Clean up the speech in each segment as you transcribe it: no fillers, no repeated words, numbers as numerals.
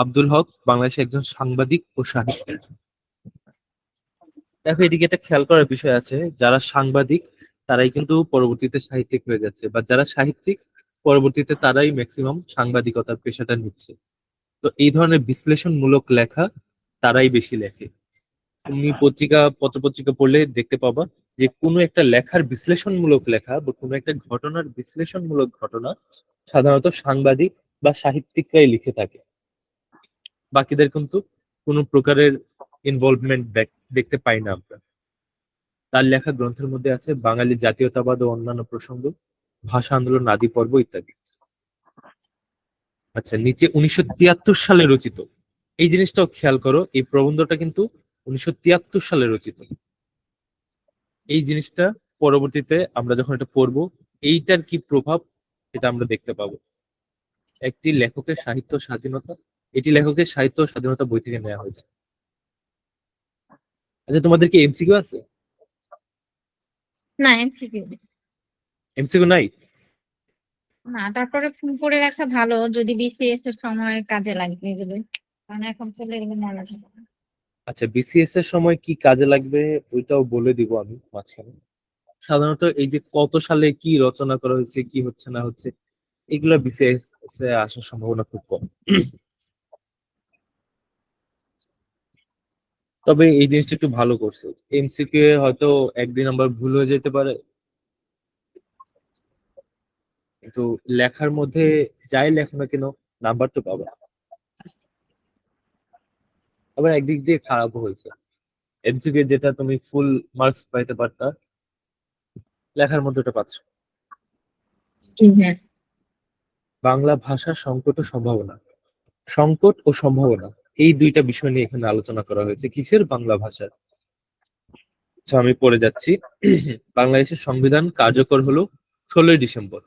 আব্দুল হক বাংলাদেশের একজন সাংবাদিক ও সাহিত্যিক। দেখো, এদিকে একটা খেয়াল করার বিষয় আছে, যারা সাংবাদিক তারাই কিন্তু পরবর্তীতে সাহিত্যিক হয়ে যাচ্ছে, বা যারা সাহিত্যিক পরবর্তীতে তারাই ম্যাক্সিমাম সাংবাদিকতার পেশাটা নিচ্ছে। তো এই ধরনের বিশ্লেষণমূলক লেখা তারাই বেশি লেখে। তুমি পত্রপত্রিকা পড়লে দেখতে পাবা যে কোনো একটা লেখার বিশ্লেষণমূলক লেখা বা কোনো একটা ঘটনার বিশ্লেষণমূলক ঘটনা সাধারণত সাংবাদিক বা সাহিত্যিকরাই লিখে থাকে। বাকিদের কিন্তু কোনো প্রকারের ইনভলভমেন্ট দেখতে পাই না আমরা। তার লেখা গ্রন্থের মধ্যে আছে বাঙালি জাতীয়তাবাদ ও অন্যান্য প্রসঙ্গ, ভাষা আন্দোলন আদি পর্ব ইত্যাদি। আচ্ছা, নিচে 1973 সালে রচিত, এই জিনিসটাও খেয়াল করো, এই প্রবন্ধটা কিন্তু 1973 সালে রচিত। এই জিনিসটা পরবর্তীতে আমরা যখন এটা পড়বো, এইটার কি প্রভাব এটা আমরা দেখতে পাবো। একটি লেখকের সাহিত্য স্বাধীনতা, এটি লেখকের সাহিত্য স্বাধীনতা বই থেকে নেওয়া হয়েছে। আচ্ছা, তোমাদের কি এমসিকিউ আছে? না, এমসিকিউ এমসিকিউ নাই? না। তারপরে ফোন করে রাখা ভালো, যদি বিসিএস এর সময় কাজে লাগবে এগুলো, কারণ এখন চলে এগুলো মনে থাকে না। আচ্ছা, বিসিএস এর সময় কি কাজে লাগবে ওইটাও বলে দিব আমি মাঝখানে। সাধারণত এই যে কত সালে কি রচনা করা হয়েছে, কি হচ্ছে না হচ্ছে, এগুলো বিসিএস এ আসার সম্ভাবনা খুব কম। তবে এই জিনিসটা একটু ভালো করছে, এমসিকিউ হয়তো একদিন নাম্বার ভুল হয়ে যেতে পারে, কিন্তু লেখার মধ্যে যাই লেখো না কেন নাম্বার তো পাবে। আবার একদিক দিয়ে খারাপও হয়েছে, এমসিকিউ যেটা তুমি ফুল মার্কস পাইতে পারতা, লেখার মধ্যে ওটা পাচ্ছ। হ্যাঁ। বাংলা ভাষার সংকট ও সম্ভাবনা, সংকট ও সম্ভাবনা, এই দুইটা বিষয় নিয়ে এখানে আলোচনা করা হয়েছে। কিসের? বাংলা ভাষার। আচ্ছা, আমি পড়ে যাচ্ছি। বাংলাদেশের সংবিধান কার্যকর হলো 16ই ডিসেম্বর।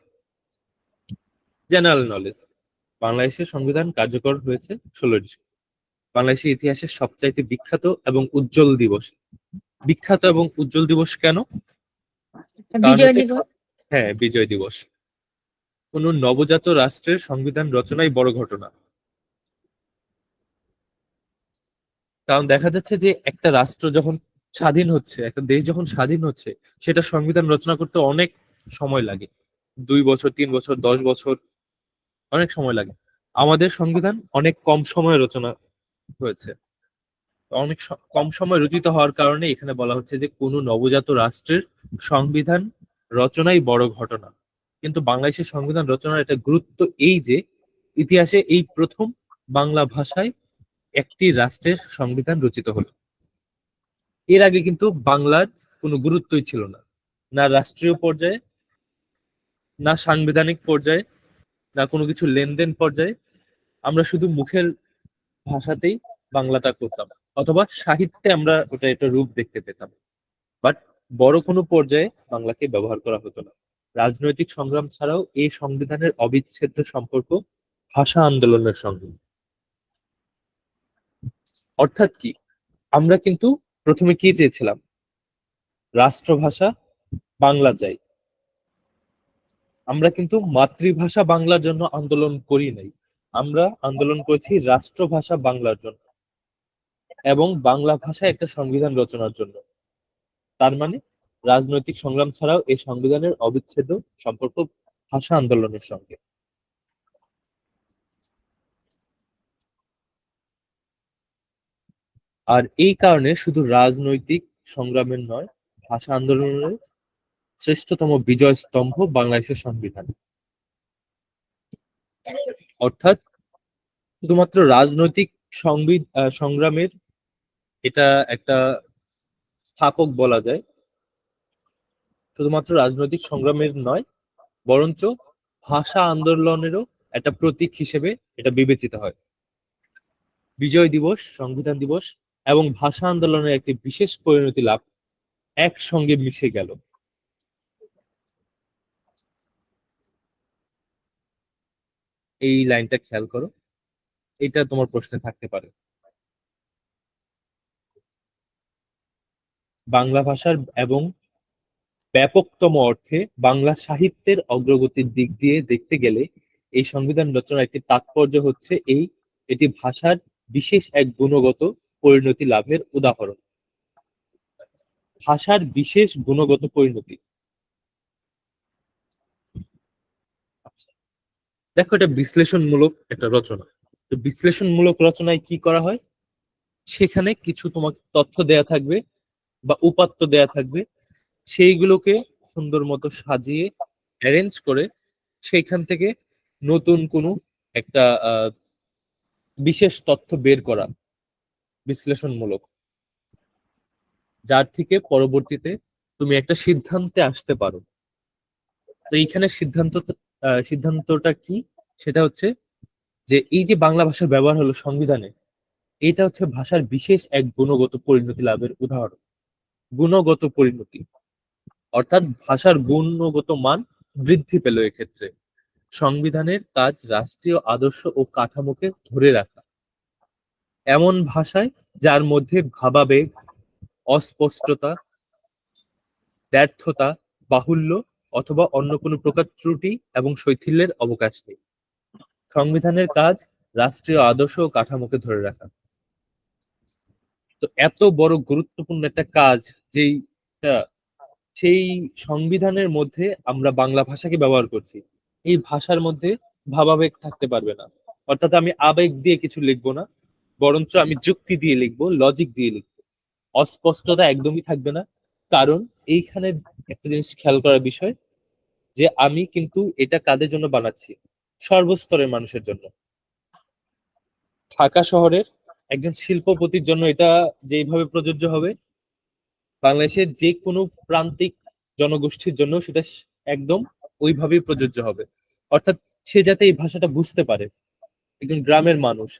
জেনারেল নলেজ, বাংলাদেশের সংবিধান কার্যকর হয়েছে 16ই ডিসেম্বর। বাংলাদেশের ইতিহাসের সবচাইতে বিখ্যাত এবং উজ্জ্বল দিবস। বিখ্যাত এবং উজ্জ্বল দিবস কেন? কারণ বিজয় হচ্ছে, দিবস। হ্যাঁ, বিজয় দিবস। কোন নবজাত রাষ্ট্রের সংবিধান রচনাই বড় ঘটনা। কারণ দেখা যাচ্ছে যে একটা রাষ্ট্র যখন স্বাধীন হচ্ছে, একটা দেশ যখন স্বাধীন হচ্ছে, সেটা সংবিধান রচনা করতে অনেক সময় লাগে। 2 বছর, 3 বছর, 10 বছর, অনেক সময় লাগে। আমাদের সংবিধান অনেক কম সময়ে রচনা হয়েছে। অনেক কম সময় রচিত হওয়ার কারণে এখানে বলা হচ্ছে যে কোনো নবজাত রাষ্ট্রের সংবিধান রচনাই বড় ঘটনা। কিন্তু বাংলাদেশের সংবিধান রচনার একটা গুরুত্ব এই যে ইতিহাসে এই প্রথম বাংলা ভাষায় একটি রাষ্ট্রের সংবিধান রচিত হলো। এর আগে কিন্তু বাংলার কোনো গুরুত্বই ছিল না, না রাষ্ট্রীয় পর্যায়ে, না সাংবিধানিক পর্যায়ে, না কোনো কিছু লেনদেন পর্যায়ে। আমরা শুধু মুখের ভাষাতেই বাংলাটা করতাম, অথবা সাহিত্যে আমরা ওটা একটা রূপ দেখতে পেতাম, বাট বড় কোনো পর্যায়ে বাংলাকে ব্যবহার করা হতো না। রাজনৈতিক সংগ্রাম ছাড়াও এই সংবিধানের অবিচ্ছেদ্য সম্পর্ক ভাষা আন্দোলনের সঙ্গে। অর্থাৎ কি, আমরা কিন্তু প্রথমে কি চেয়েছিলাম? রাষ্ট্রভাষা বাংলা চাই। আমরা কিন্তু মাতৃভাষা বাংলার জন্য আন্দোলন করি নাই, আমরা আন্দোলন করেছি রাষ্ট্রভাষা বাংলার জন্য এবং বাংলা ভাষায় একটা সংবিধান রচনার জন্য। তার মানে রাজনৈতিক সংগ্রাম ছাড়াও এই সংবিধানের অবিচ্ছেদ্য সম্পর্ক ভাষা আন্দোলনের সঙ্গে। আর এই কারণে শুধু রাজনৈতিক সংগ্রামের নয়, ভাষা আন্দোলনের শ্রেষ্ঠতম বিজয় স্তম্ভ বাংলাদেশের সংবিধান। অর্থাৎ শুধুমাত্র রাজনৈতিক সংগ্রামের এটা একটা স্থাপক বলা যায়, শুধুমাত্র রাজনৈতিক সংগ্রামের নয়, বরঞ্চ ভাষা আন্দোলনেরও একটা প্রতীক হিসেবে এটা বিবেচিত হয়। বিজয় দিবস, সংবিধান দিবস এবং ভাষা আন্দোলনের একটি বিশেষ পরিণতি লাভ একসঙ্গে মিশে গেল। এই লাইনটা খেয়াল করো, এটা তোমার প্রশ্নে থাকতে পারে। বাংলা ভাষার এবং ব্যাপকতম অর্থে বাংলা সাহিত্যের অগ্রগতির দিক দিয়ে দেখতে গেলে এই সংবিধান রচনার একটি তাৎপর্য হচ্ছে এই এটি ভাষার বিশেষ এক গুণগত পরিণতি লাভের উদাহরণ। ভাষার বিশেষ গুণগত পরিণতি। আচ্ছা, দেখো এটা বিশ্লেষণমূলক একটা রচনা। তো বিশ্লেষণমূলক রচনায় কি করা হয়, সেখানে কিছু তোমাকে তথ্য দেয়া থাকবে বা উপাত্ত দেয়া থাকবে, সেইগুলোকে সুন্দর মতো সাজিয়ে অ্যারেঞ্জ করে সেইখান থেকে নতুন কোনো একটা বিশেষ তথ্য বের করা বিশ্লেষণমূলক, যার থেকে পরবর্তীতে তুমি একটা সিদ্ধান্তে আসতে পারো। তো এইখানে সিদ্ধান্তটা কি, সেটা হচ্ছে যে এই যে বাংলা ভাষার ব্যবহার হলো সংবিধানে, এটা হচ্ছে ভাষার বিশেষ এক গুণগত পরিণতি লাভের উদাহরণ। গুণগত পরিণতি অর্থাৎ ভাষার গুণগত মান বৃদ্ধি পেল এক্ষেত্রে। সংবিধানের কাজ রাষ্ট্রীয় আদর্শ ও কাঠামোকে ধরে রাখা এমন ভাষায় যার মধ্যে ভাবাবেগ, অস্পষ্টতা, ব্যর্থতা, বাহুল্য অথবা অন্য কোনো প্রকার ত্রুটি এবং শৈথিল্যের অবকাশ নেই। সংবিধানের কাজ রাষ্ট্রীয় আদর্শ ও কাঠামোকে ধরে রাখা। তো এত বড় গুরুত্বপূর্ণ একটা কাজ, যেইটা সেই সংবিধানের মধ্যে আমরা বাংলা ভাষাকে ব্যবহার করছি, এই ভাষার মধ্যে ভাবাবেগ থাকতে পারবে না। অর্থাৎ আমি আবেগ দিয়ে কিছু লিখবো না, বরঞ্চ আমি যুক্তি দিয়ে লিখবো, লজিক দিয়ে লিখবো। অস্পষ্টতা একদমই থাকবে না, কারণ এইখানে একটা জিনিস খেয়াল করার বিষয়, যে আমি কিন্তু এটা কাদের জন্য বানাচ্ছি, সর্বস্তরের মানুষের জন্য। ঢাকা শহরের একজন শিল্পপতির জন্য এটা যেইভাবে প্রযোজ্য হবে, বাংলাদেশের যে কোনো প্রান্তিক জনগোষ্ঠীর জন্য সেটা একদম ওইভাবেই প্রযোজ্য হবে। অর্থাৎ সে যাতে এই ভাষাটা বুঝতে পারে। একজন গ্রামের মানুষ,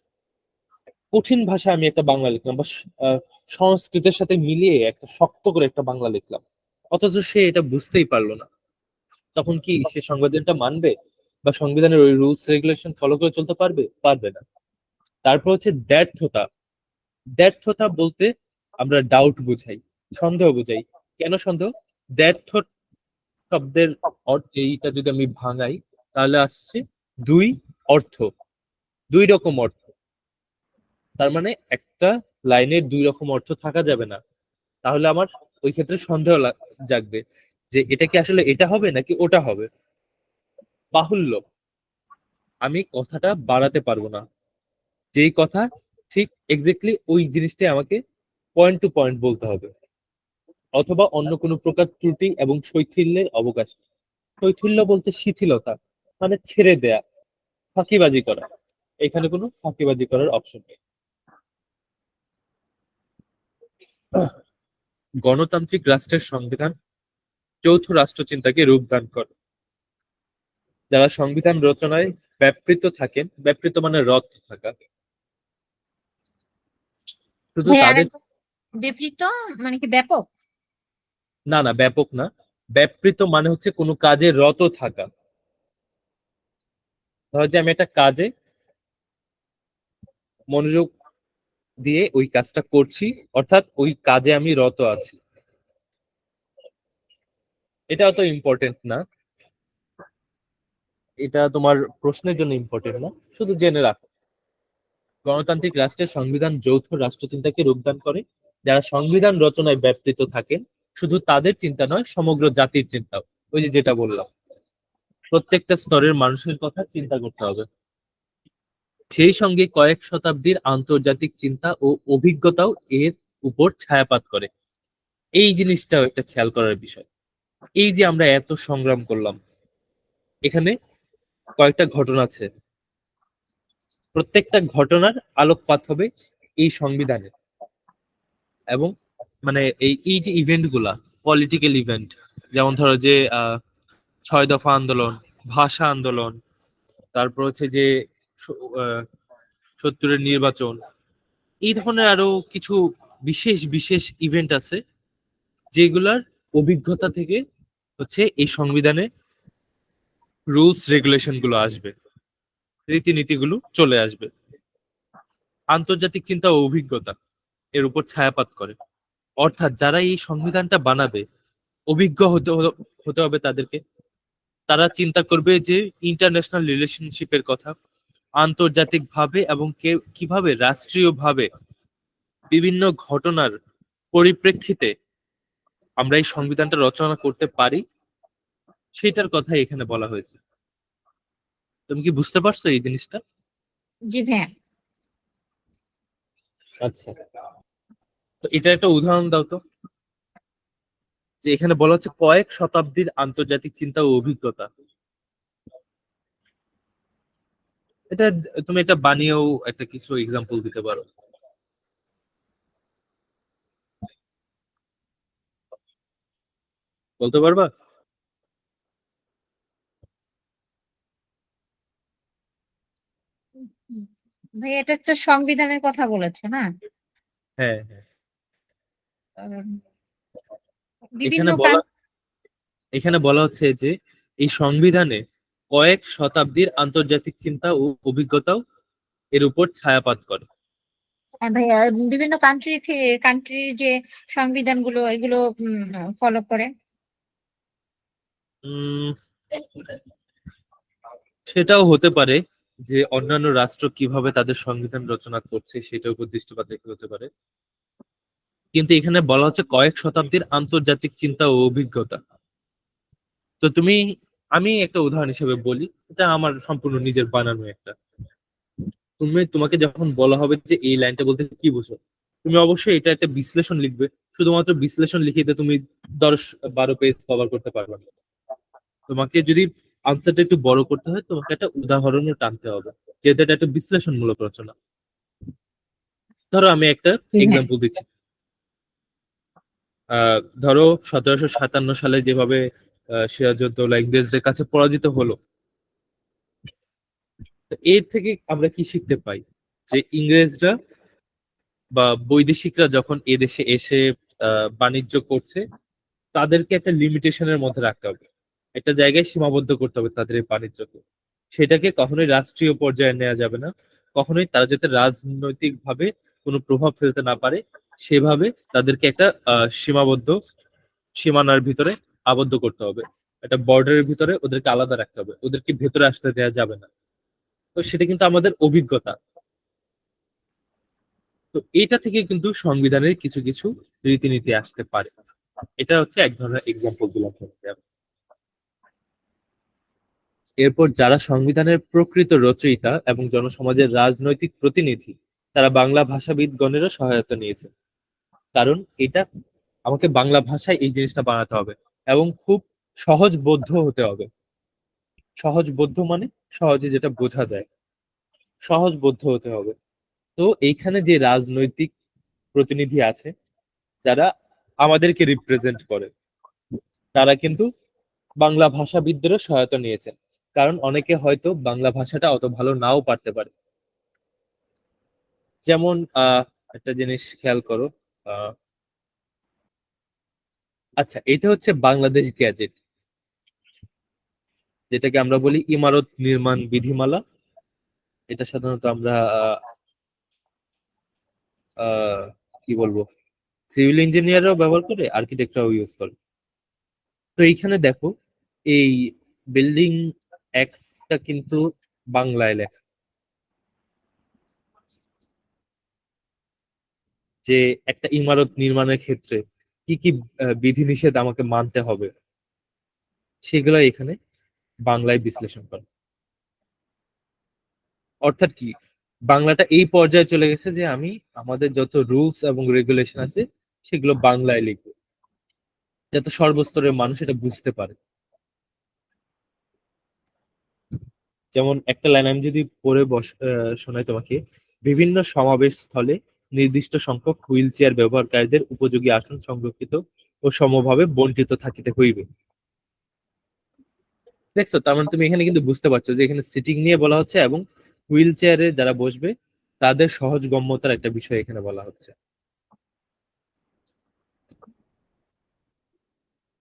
কঠিন ভাষায় আমি একটা বাংলা লিখলাম বা সংস্কৃতের সাথে মিলিয়ে একটা শক্ত করে একটা বাংলা লিখলাম, অথচ সে এটা বুঝতেই পারলো না, তখন কি সে সংবিধানটা মানবে বা সংবিধানের ওই রুলস রেগুলেশন ফলো করে চলতে পারবে? পারবে না। তারপর হচ্ছে ব্যর্থতা। ব্যর্থতা বলতে আমরা ডাউট বুঝাই, সন্দেহ বুঝাই। কেন সন্দেহ? ব্যর্থ শব্দের এইটা যদি আমি ভাঙাই, তাহলে আসছে দুই অর্থ, দুই রকম অর্থ। তার মানে একটা লাইনের দুই রকম অর্থ থাকা যাবে না। তাহলে আমার ওই ক্ষেত্রে সন্দেহ জাগবে যে এটা কি আসলে এটা হবে নাকি ওটা হবে। বাহুল্য, আমি কথাটা বাড়াতে পারবো না, যেই কথা ঠিক এক্স্যাক্টলি ওই জিনিসটাই আমাকে পয়েন্ট টু পয়েন্ট বলতে হবে। অথবা অন্য কোনো প্রকার ত্রুটি এবং শৈথিল্যের অবকাশ নেই। শৈথিল্য বলতে শিথিলতা, মানে ছেড়ে দেয়া, ফাঁকিবাজি করা। এখানে কোনো ফাঁকিবাজি করার অপশন নেই। গণতান্ত্রিক রাষ্ট্রের সংবিধান যৌথ রাষ্ট্রচিন্তাকে রূপদান করে। যারা সংবিধান রচনায় ব্যাপৃত থাকেন, ব্যাপৃত মানে রত থাকা, শুধু হ্যাঁ, তাদের। আরেক বিবৃত মানে কি ব্যাপক? না না, ব্যাপক না। ব্যাপৃত মানে হচ্ছে কোনো কাজে রত থাকা। ধরো যে আমি একটা কাজে মনোযোগ দিয়ে ওই কাজটা করছি, অর্থাৎ ওই কাজে আমি রত আছি। এটা অত ইম্পর্টেন্ট না, এটা তোমার প্রশ্নের জন্য ইম্পর্টেন্ট না, শুধু জেনে রাখো। গণতান্ত্রিক রাষ্ট্রের সংবিধান যৌথ রাষ্ট্রচিন্তাকে রূপদান করে। যারা সংবিধান রচনায় ব্যাপৃত থাকেন, শুধু তাদের চিন্তা নয়, সমগ্র জাতির চিন্তাও। ওই যে যেটা বললাম, প্রত্যেকটা স্তরের মানুষের কথা চিন্তা করতে হবে। সেই সঙ্গে কয়েক শতাব্দীর আন্তর্জাতিক চিন্তা ও অভিজ্ঞতাও এর উপর ছায়াপাত করে। এই জিনিসটাও একটা খেয়াল করার বিষয়। এই যে আমরা এত সংগ্রাম করলাম, এখানে কয়েকটা ঘটনা আছে, প্রত্যেকটা ঘটনার আলোকপাত হবে এই সংবিধানে। এবং মানে এই এই যে ইভেন্ট গুলা, পলিটিক্যাল ইভেন্ট, যেমন ধরো যে 6 দফা আন্দোলন, ভাষা আন্দোলন, তারপর হচ্ছে যে 70-এর নির্বাচন, এই ধরনের আরো কিছু বিশেষ বিশেষ ইভেন্ট আছে, যেগুলার অভিজ্ঞতা থেকে হচ্ছে এই সংবিধানে রুলস রেগুলেশন গুলো আসবে, রীতিনীতিগুলো চলে আসবে। আন্তর্জাতিক চিন্তা ও অভিজ্ঞতা এর উপর ছায়াপাত করে। অর্থাৎ যারা এই সংবিধানটা বানাবে, অভিজ্ঞ হতে হবে তাদেরকে। তারা চিন্তা করবে যে ইন্টারন্যাশনাল রিলেশনশিপের কথা, আন্তর্জাতিকভাবে এবং কিভাবে রাষ্ট্রীয়ভাবে বিভিন্ন ঘটনার পরিপ্রেক্ষিতে আমরা এই সংবিধানটা রচনা করতে পারি, সেটার কথাই এখানে বলা হয়েছে। তুমি কি বুঝতে পারছো এই জিনিসটা? জি ভাইয়া। আচ্ছা, তো এটা একটা উদাহরণ দাও তো, যে এখানে বলা হচ্ছে কয়েক শতাব্দীর আন্তর্জাতিক চিন্তা ও অভিজ্ঞতা। এটা তুমি এটা বানিয়েও একটা কিছু এক্সাম্পল দিতে পারো। বলতে পারবা? হুম। ভাইয়া এটা হচ্ছে সংবিধানের কথা বলেছে না? হ্যাঁ, হ্যাঁ। আহ, বিভিন্ন এখানে বলা এখানে বলা হচ্ছে যে এই সংবিধানে কয়েক শতাব্দীর আন্তর্জাতিক চিন্তা ও অভিজ্ঞতাও এর উপর ছায়াপাত করে। হ্যাঁ ভাইয়া, বিভিন্ন কান্ট্রির যে সংবিধানগুলো এগুলো ফলো করে। উম সেটাও হতে পারে যে অন্যান্য রাষ্ট্র কিভাবে তাদের সংবিধান রচনা করছে সেটার উপর দৃষ্টিপাত রেখে হতে পারে, কিন্তু এখানে বলা হচ্ছে কয়েক শতাব্দীর আন্তর্জাতিক চিন্তা ও অভিজ্ঞতা। তো আমি একটা উদাহরণ হিসেবে বলি, এটা আমার সম্পূর্ণ নিজের বানানো একটা। তোমাকে যখন বলা হবে যে এই লাইনটা বলতে কি বুঝো, তুমি অবশ্যই এটা একটা বিশ্লেষণ লিখবে। শুধুমাত্র বিশ্লেষণ লিখে তো তুমি 10-12 পেজ কভার করতে পারবে না। তোমাকে যদি আনসারটা একটু বড় করতে হয়, তোমাকে একটা উদাহরণও টানতে হবে, যেহেতু এটা একটা বিশ্লেষণমূলক রচনা। ধরো আমি একটা হ্যাঁ। এক্সাম্পল দিচ্ছি। ধরো 1757 সালে যেভাবে সিরাজউদ্দৌলা ইংরেজদের কাছে পরাজিত হলো, তো এর থেকে আমরা কি শিখতে পাই? যে ইংরেজরা বা বৈদেশিকরা যখন এদেশে এসে বাণিজ্য করছে, তাদেরকে একটা লিমিটেশনের মধ্যে রাখতে হবে, একটা জায়গায় সীমাবদ্ধ করতে হবে তাদের এই বাণিজ্যকে। সেটাকে কখনোই রাষ্ট্রীয় পর্যায়ে নেওয়া যাবে না। কখনোই তারা যাতে রাজনৈতিক ভাবে কোনো প্রভাব ফেলতে না পারে, সেভাবে তাদেরকে একটা সীমাবদ্ধ সীমানার ভিতরে আবদ্ধ করতে হবে। একটা বর্ডারের ভিতরে ওদেরকে আলাদা রাখতে হবে, ওদেরকে ভেতরে আসতে দেওয়া যাবে না। তো সেটা কিন্তু আমাদের অভিজ্ঞতা। তো এইটা থেকে কিন্তু সংবিধানের কিছু কিছু রীতিনীতি আসতে পারে। এটা হচ্ছে এক ধরনের এক্সাম্পল দিলাম তোমাকে আমি। এরপর যারা সংবিধানের প্রকৃত রচয়িতা এবং জনসমাজের রাজনৈতিক প্রতিনিধি, তারা বাংলা ভাষাবিদগণেরও সহায়তা নিয়েছে। কারণ এটা আমাকে বাংলা ভাষায় এই জিনিসটা বানাতে হবে এবং খুব সহজবোধ্য হতে হবে। সহজবোধ্য মানে সহজে যেটা বোঝা যায়, সহজবোধ্য হতে হবে। তো এইখানে যে রাজনৈতিক প্রতিনিধি আছে, যারা আমাদেরকে রিপ্রেজেন্ট করে, তারা কিন্তু বাংলা ভাষাবিদদেরও সহায়তা নিয়েছেন। কারণ অনেকে হয়তো বাংলা ভাষাটা অত ভালো নাও পারতে পারে। যেমন একটা জিনিস খেয়াল করো। আহ আচ্ছা, এটা হচ্ছে বাংলাদেশ গ্যাজেট, যেটাকে আমরা বলি ইমারত নির্মাণ বিধিমালা। এটা সাধারণত আমরা আহ কি বলবো, সিভিল ইঞ্জিনিয়াররাও ব্যবহার করে, আর্কিটেক্টরাও ইউজ করে। তো এইখানে দেখো, এই বিল্ডিং অ্যাক্টটা কিন্তু বাংলায় লেখা, যে একটা ইমারত নির্মাণের ক্ষেত্রে কি কি বিধিনিষেধ আমাকে মানতে হবে, সেগুলো এখানে বাংলায় বিশ্লেষণ করে। অর্থাৎ কি, বাংলাটা এই পর্যায়ে চলে গেছে যে আমি আমাদের যত রুলস এবং রেগুলেশন আছে সেগুলো বাংলায় লিখবো, যাতে সর্বস্তরের মানুষ এটা বুঝতে পারে। যেমন একটা লাইন আমি যদি পড়ে শোনাই তোমাকে: বিভিন্ন সমাবেশ স্থলে নির্দিষ্ট সংখ্যক হুইল চেয়ার ব্যবহারকারীদের উপযোগী আসন সংরক্ষিত ও সমভাবে বন্টিত থাকিতে হইবে। দেখছো, তার মানে তুমি এখানে কিন্তু বুঝতে পারছো যে এখানে সিটিং নিয়ে বলা হচ্ছে, এবং হুইল চেয়ারে যারা বসবে তাদের সহজ গম্যতার একটা বিষয় এখানে বলা হচ্ছে।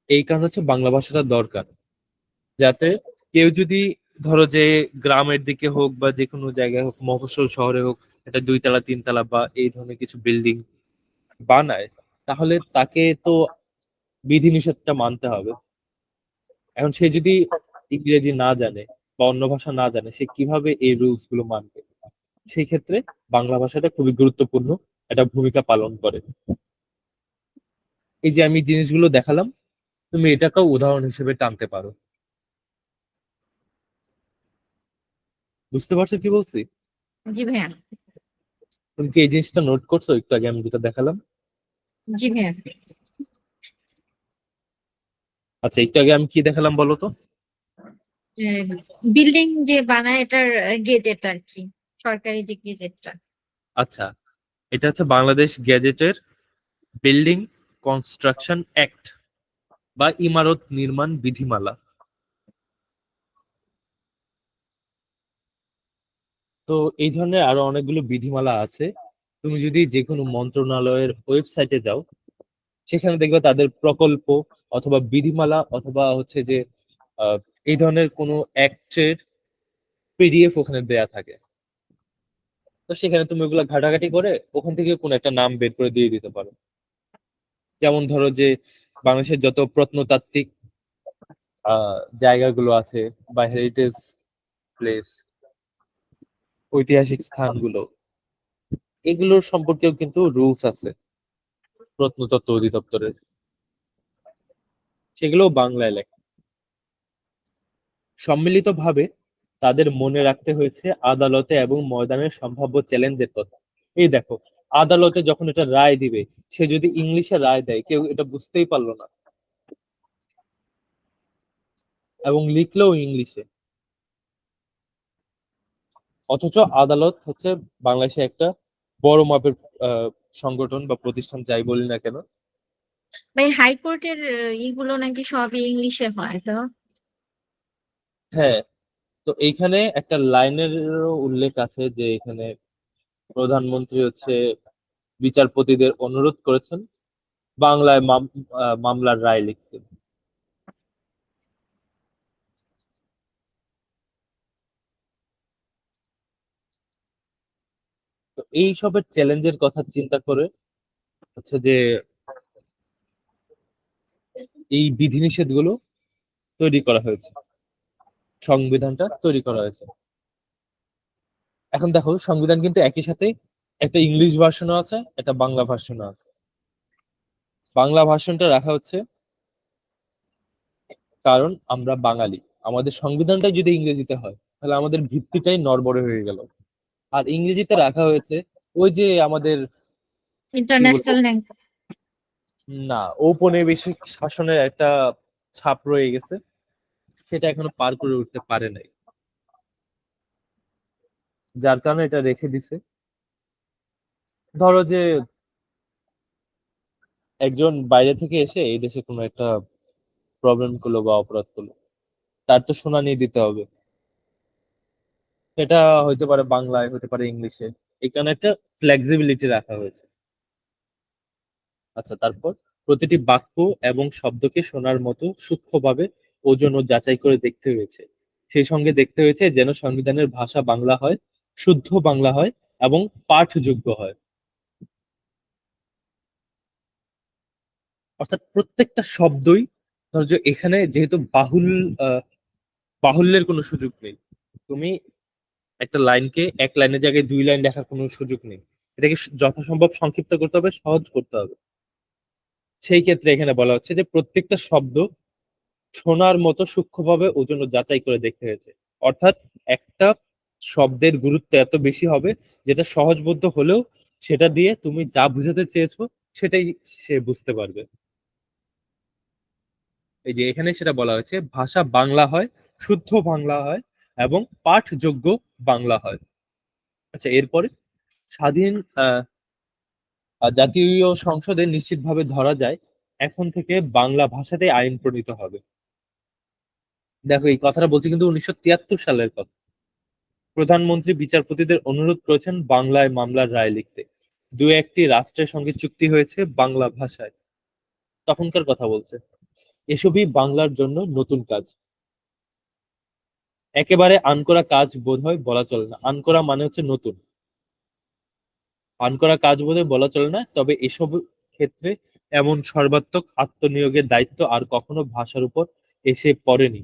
এই কারণ হচ্ছে বাংলা ভাষাটা দরকার, যাতে কেউ যদি, ধরো যে গ্রামের দিকে হোক বা যে কোনো জায়গায় হোক, মফস্বল শহরে হোক, এটা 2 তলা 3 তলা বা এই ধরনের কিছু বিল্ডিং বানায়, তাহলে তাকে তো বিধিনিষেধটা মানতে হবে। এখন সে যদি ইংরেজি না জানে, বা অন্য ভাষা না জানে, সে কিভাবে এই রুলস গুলো মানবে? সেই ক্ষেত্রে বাংলা ভাষাটা খুবই গুরুত্বপূর্ণ একটা ভূমিকা পালন করে। এই যে আমি জিনিসগুলো দেখালাম, তুমি এটাকেও উদাহরণ হিসেবে টানতে পারো। বুঝতে পারছো কি বলছি? জি ভাইয়া। তুমি কি এই জিনিসটা নোট করছো একটু আগে আমি যেটা দেখালাম? জি ভাইয়া। আচ্ছা, একটু আগে আমি কি দেখালাম বলো তো? বিল্ডিং যে বানায় এটার গেজেট আর কি, সরকারি যে গেজেটটা। আচ্ছা, এটা হচ্ছে বাংলাদেশ গ্যাজেটের বিল্ডিং কনস্ট্রাকশন অ্যাক্ট বা ইমারত নির্মাণ বিধিমালা। তো এই ধরনের আরো অনেকগুলো বিধিমালা আছে। তুমি যদি যে কোনো মন্ত্রণালয়ের ওয়েবসাইটে যাও, সেখানে দেখবে তাদের প্রকল্প অথবা বিধিমালা অথবা হচ্ছে যে আহ, এই ধরনের কোনো অ্যাক্টের পিডিএফ ওখানে দেয়া থাকে। তো সেখানে তুমি ওগুলা ঘাটাঘাটি করে ওখান থেকে কোনো একটা নাম বের করে দিয়ে দিতে পারো। যেমন ধরো যে বাংলাদেশের যত প্রত্নতাত্ত্বিক জায়গাগুলো আছে বা হেরিটেজ প্লেস, ঐতিহাসিক স্থানগুলো, এগুলোর সম্পর্কেও কিন্তু রুলস আছে প্রত্নতত্ত্ব অধিদপ্তরের, সেগুলো বাংলায় লেখা। সম্মিলিতভাবে তাদের মনে রাখতে হয়েছে আদালতে এবং ময়দানের সম্ভাব্য চ্যালেঞ্জের কথা। এই দেখো, আদালতে যখন এটা রায় দিবে, সে যদি ইংলিশে রায় দেয় কেউ এটা বুঝতেই পারলো না, এবং লিখলেও ইংলিশে। অথচ আদালত হচ্ছে বাংলাদেশে একটা বড় মাপের আহ, সংগঠন বা প্রতিষ্ঠান, যাই বলি না কেন। ভাই হাইকোর্টের ইগুলো নাকি সবই ইংলিশে হয় তো। হ্যাঁ, তো এইখানে একটা লাইনের উল্লেখ আছে যে এখানে প্রধানমন্ত্রী হচ্ছে বিচারপতিদের অনুরোধ করেছেন বাংলায় মামলার রায় লিখতে। তো এই সবের চ্যালেঞ্জের কথা চিন্তা করে হচ্ছে যে এই বিধিনিষেধ গুলো তৈরি করা হয়েছে, সংবিধানটা তৈরি করা হয়েছে। এখন দেখো, সংবিধান কিন্তু একই সাথে একটা ইংলিশ ভার্সনও আছে, একটা বাংলা ভার্সনও আছে। বাংলা ভার্সনটা রাখা হচ্ছে কারণ আমরা বাঙালি, আমাদের সংবিধানটাই যদি ইংরেজিতে হয় তাহলে আমাদের ভিত্তিটাই নড়বড়ে হয়ে গেল। আর ইংরেজিতে রাখা হয়েছে ওই যে আমাদের কি বলবো, ইন্টারন্যাশনাল ল্যাঙ্গুয়েজ। না, ঔপনিবেশিক শাসনের একটা ছাপ রয়ে গেছে, সেটা এখনো পার করে উঠতে পারে নাই, যার কারণে এটা রেখে দিছে। ধরো যে একজন বাইরে থেকে এসে এই দেশে কোনো একটা প্রবলেম করলো বা অপরাধ করলো, তার তো শুনানি দিতে হবে। সেটা হইতে পারে বাংলায়, হতে পারে ইংলিশে। এখানে একটা ফ্লেক্সিবিলিটি রাখা হয়েছে। আচ্ছা, তারপর প্রতিটি বাক্য এবং শব্দকে শোনার মতো সূক্ষ্মভাবে ওজন ও যাচাই করে দেখতে হয়েছে। সেই সঙ্গে দেখতে হয়েছে যেন সংবিধানের ভাষা বাংলা হয়, শুদ্ধ বাংলা হয় এবং পাঠযোগ্য হয়। অর্থাৎ প্রত্যেকটা শব্দই, ধরো যে এখানে যেহেতু আহ, বাহুল্যের কোনো সুযোগ নেই। তুমি একটা লাইনকে এক লাইনের জায়গায় দুই লাইন লেখার কোনো সুযোগ নেই। এটাকে যথাসম্ভব সংক্ষিপ্ত করতে হবে, সহজ করতে হবে। সেই ক্ষেত্রে এখানে বলা হচ্ছে যে প্রত্যেকটা শব্দ শোনার মতো সূক্ষ্মভাবে ওজন ও যাচাই করে দেখতে হয়েছে। অর্থাৎ একটা শব্দের গুরুত্ব এত বেশি হবে যেটা সহজবোধ্য হলেও সেটা দিয়ে তুমি যা বুঝাতে চেয়েছো সেটাই সে বুঝতে পারবে। এই যে এখানে সেটা বলা হয়েছে, ভাষা বাংলা হয়, শুদ্ধ বাংলা হয় এবং পাঠযোগ্য বাংলা হয়। আচ্ছা, এরপরে স্বাধীন আহ জাতীয় সংসদে নিশ্চিতভাবে ধরা যায় এখন থেকে বাংলা ভাষাতেই আইন প্রণীত হবে। দেখো, এই কথাটা বলছি কিন্তু 1973 সালের কথা। প্রধানমন্ত্রী বিচারপতিদের অনুরোধ করেছেন বাংলায় মামলার রায় লিখতে। দু একটি রাষ্ট্রের সঙ্গে চুক্তি হয়েছে বাংলা ভাষায়। তখনকার কথা বলছে। এসবই বাংলার জন্য নতুন কাজ। একেবারে আনকরা কাজ বোধ হয় বলা চলে না, আনকরা মানে হচ্ছে নতুন। আনকরা কাজ বোধ হয় বলা চলে না, তবে এসব ক্ষেত্রে এমন সর্বাত্মক আত্মনিয়োগের দায়িত্ব আর কখনো ভাষার উপর এসে পড়েনি।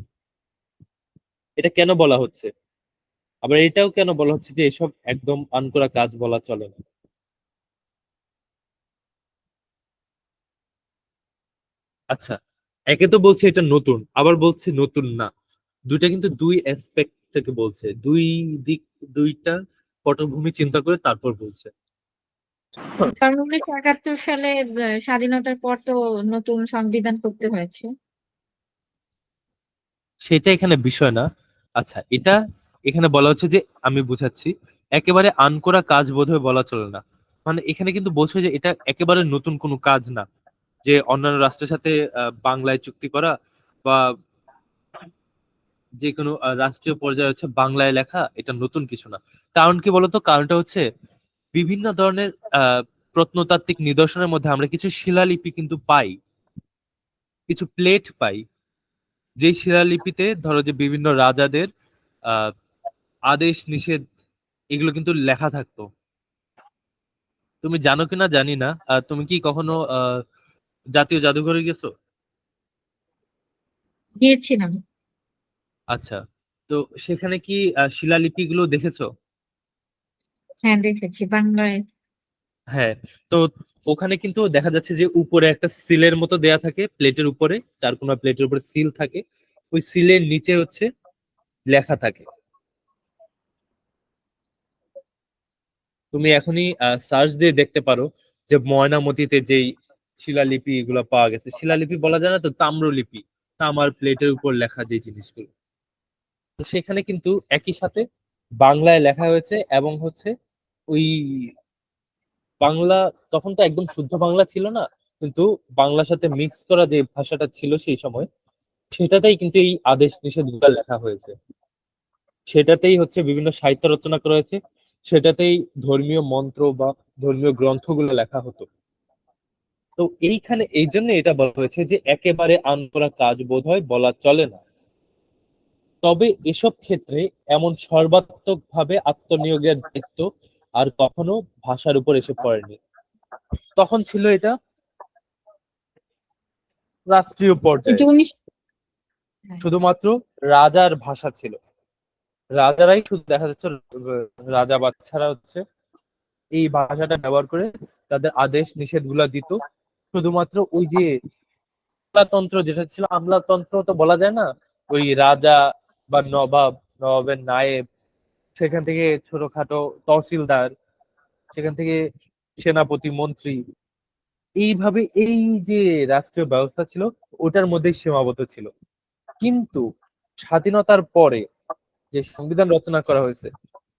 এটা কেন বলা হচ্ছে? আবার এটাও কেন বলা হচ্ছে যে এসব একদম আনকরা কাজ বলা চলে না? আচ্ছা, একে তো বলছে এটা নতুন, আবার বলছে নতুন না। দুইটা কিন্তু দুই অ্যাসপেক্ট থেকে বলছে, দুই দিক, দুইটা পটভূমি চিন্তা করে তারপর বলছে। কারণ 1971 সালে স্বাধীনতার পর তো নতুন সংবিধান করতে হয়েছে। সেটা এখানে বিষয় না। আচ্ছা, এটা এখানে বলা হচ্ছে যে, আমি বুঝাচ্ছি, একেবারে আনকরা কাজ বোধহয় বলা চলে না। মানে এখানে কিন্তু বলছে যে এটা একেবারে নতুন কোনো কাজ না, যে অন্যান্য রাষ্ট্রের সাথে বাংলায় চুক্তি করা বা যে কোনো রাষ্ট্রীয় পর্যায়ে হচ্ছে বাংলায় লেখা, এটা নতুন কিছু না। কারণ কি বলতো? কারণটা হচ্ছে বিভিন্ন ধরনের আহ প্রত্নতাত্ত্বিক নিদর্শনের মধ্যে আমরা কিছু শিলালিপি কিন্তু পাই, কিছু প্লেট পাই, যে শিলালিপিতে ধরো যে বিভিন্ন রাজাদের আহ আদেশ নিষেধ এগুলো কিন্তু লেখা থাকতো। তুমি জানো কিনা জানি না, তুমি কি কখনো জাতীয় জাদুঘরে গেছো? গিয়েছিলাম। আচ্ছা, তো সেখানে কি শিলালিপি গুলো দেখেছো? হ্যাঁ, দেখেছি বাংলায়। হ্যাঁ, তো ওখানে কিন্তু দেখা যাচ্ছে যে উপরে একটা সিলের মতো দেয়া থাকে, প্লেটের উপরে, চারকোনা প্লেটের উপরে সিল থাকে, ওই সিলের নিচে হচ্ছে লেখা থাকে। তুমি এখনই সার্চ দিয়ে দেখতে পারো যে ময়নামতিতে যেই শিলালিপি এগুলো পাওয়া গেছে, শিলালিপি বলা যায় না তো, তাম্রলিপি, তামার প্লেটের উপর লেখা যে জিনিসগুলো, তো সেখানে কিন্তু একই সাথে বাংলায় লেখা হয়েছে এবং হচ্ছে ওই বাংলা, তখন তো একদম শুদ্ধ বাংলা ছিল না, কিন্তু বাংলার সাথে মিক্স করা যে ভাষাটা ছিল সেই সময়, সেটাতেই কিন্তু এই আদেশ নিষেধগুলো লেখা হয়েছে। সেটাতেই হচ্ছে বিভিন্ন সাহিত্য রচনা করা হয়েছে, সেটাতেই ধর্মীয় মন্ত্র বা ধর্মীয় গ্রন্থগুলো লেখা হতো। তো এইখানে এই জন্য এটা বলা হয়েছে যে একেবারে আনকরা কাজ বোধহয় বলা চলে না। তবে এসব ক্ষেত্রে এমন সর্বাত্মক ভাবে আত্মনিয়োগের দায়িত্ব আর কখনো ভাষার উপর এসে পড়েনি। তখন ছিল এটা রাষ্ট্রীয় কিন্তু পর্যায়ে, 19 হ্যাঁ, শুধুমাত্র রাজার ভাষা ছিল। রাজারাই শুধু দেখা যাচ্ছে, রাজা বাচ্চারা হচ্ছে এই ভাষাটা ব্যবহার করে তাদের আদেশ নিষেধ গুলা দিত। শুধুমাত্র ওই যে আমলাতন্ত্র যেটা ছিল, আমলাতন্ত্র তো বলা যায় না, ওই রাজা বা নবাব, নবাবের নায়েব, সেখান থেকে ছোটখাটো তহসিলদার, সেখান থেকে সেনাপতি, মন্ত্রী, এইভাবে এই যে রাষ্ট্রীয় ব্যবস্থা ছিল ওটার মধ্যেই সীমাবদ্ধ ছিল। কিন্তু স্বাধীনতার পরে যে সংবিধান রচনা করা হয়েছে,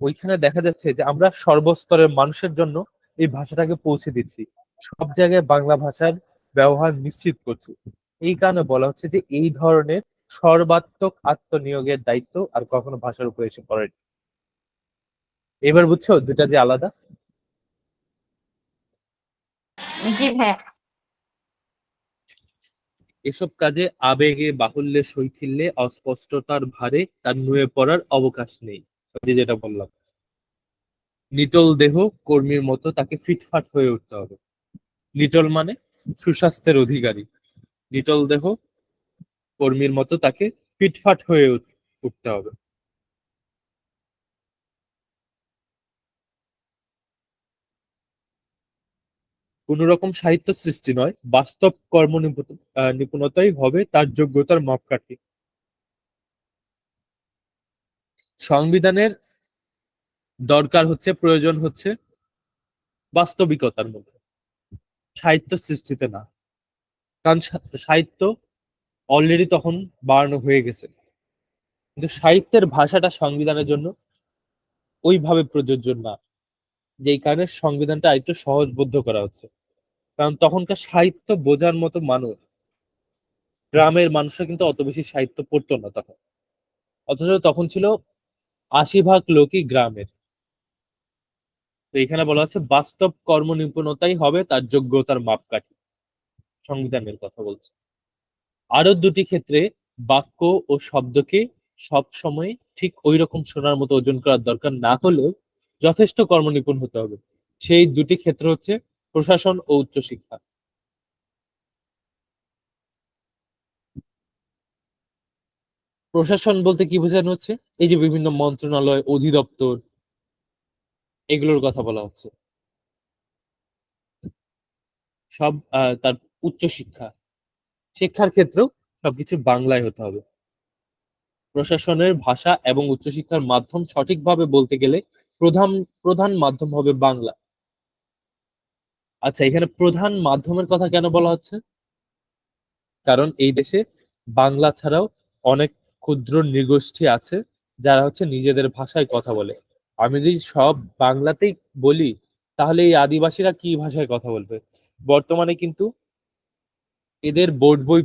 ওইখানে দেখা যাচ্ছে যে আমরা সর্বস্তরের মানুষের জন্য এই ভাষাটাকে পৌঁছে দিচ্ছি, সব জায়গায় বাংলা ভাষার ব্যবহার নিশ্চিত করছি। এই কারণে বলা হচ্ছে যে এই ধরনের সর্বাত্মক আত্মনিয়োগের দায়িত্ব আর কখনো ভাষার উপর এসে পড়েনি। এবার বুঝছো দুটা যে আলাদা? জি ভাইয়া। এসব কাজে আবেগে, বাহুল্যে, শৈথিল্যে, অস্পষ্টতার ভারে তার নুয়ে পড়ার অবকাশ নেই। ওই যে যেটা বললাম, নিটোল দেহ কর্মীর মতো তাকে ফিটফাট হয়ে উঠতে হবে। নিটোল মানে সুস্বাস্থ্যের অধিকারী, নিটোল দেহ কর্মীর মতো তাকে ফিটফাট হয়ে উঠতে হবে। কোন রকম সাহিত্য সৃষ্টি নয়, বাস্তব নিপুণতাই হবে তার যোগ্যতার মাপকাঠি। সংবিধানের দরকার হচ্ছে, প্রয়োজন হচ্ছে বাস্তবিকতার মধ্যে, সাহিত্য সৃষ্টিতে না। কারণ সাহিত্য অলরেডি তখন বানানো হয়ে গেছে, কিন্তু সাহিত্যের ভাষাটা সংবিধানের জন্য ওইভাবে প্রযোজ্য না, যেই কারণে সংবিধানটা আরেকটু সহজবোধ্য করা হচ্ছে। কারণ তখনকার সাহিত্য বোঝার মতো মানুষ, গ্রামের মানুষরা কিন্তু অত বেশি সাহিত্য পড়তো না তখন। অথচ তখন ছিল 80% লোকই গ্রামের। তো এখানে বলা হচ্ছে বাস্তব কর্ম নিপুণতাই হবে তার যোগ্যতার মাপকাঠি। সংবিধানের কথা বলছে। আরো দুটি ক্ষেত্রে বাক্য ও শব্দকে সব সময় ঠিক ওই রকম শোনার মতো ওজন করার দরকার না হলেও যথেষ্ট কর্মনিপুণ হতে হবে। সেই দুটি ক্ষেত্র হচ্ছে প্রশাসন ও উচ্চশিক্ষা। প্রশাসন বলতে কি বোঝানো হচ্ছে? এই যে বিভিন্ন মন্ত্রণালয়, অধিদপ্তর এগুলোর কথা বলা হচ্ছে। সব তার উচ্চশিক্ষা, শিক্ষার ক্ষেত্রেও সবকিছু বাংলায় হতে হবে। প্রশাসনের ভাষা এবং উচ্চশিক্ষার মাধ্যম সঠিকভাবে বলতে গেলে প্রধান প্রধান মাধ্যম হবে বাংলা। আচ্ছা, এখানে প্রধান মাধ্যমের কথা কেন বলা হচ্ছে? কারণ এই দেশে বাংলা ছাড়াও অনেক ক্ষুদ্র নৃগোষ্ঠী আছে যারা হচ্ছে নিজেদের ভাষায় কথা বলে। আমি যদি সব বাংলাতেই বলি তাহলে এই আদিবাসীরা কি ভাষায় কথা বলবে? বর্তমানে কিন্তু এদের বোর্ড বই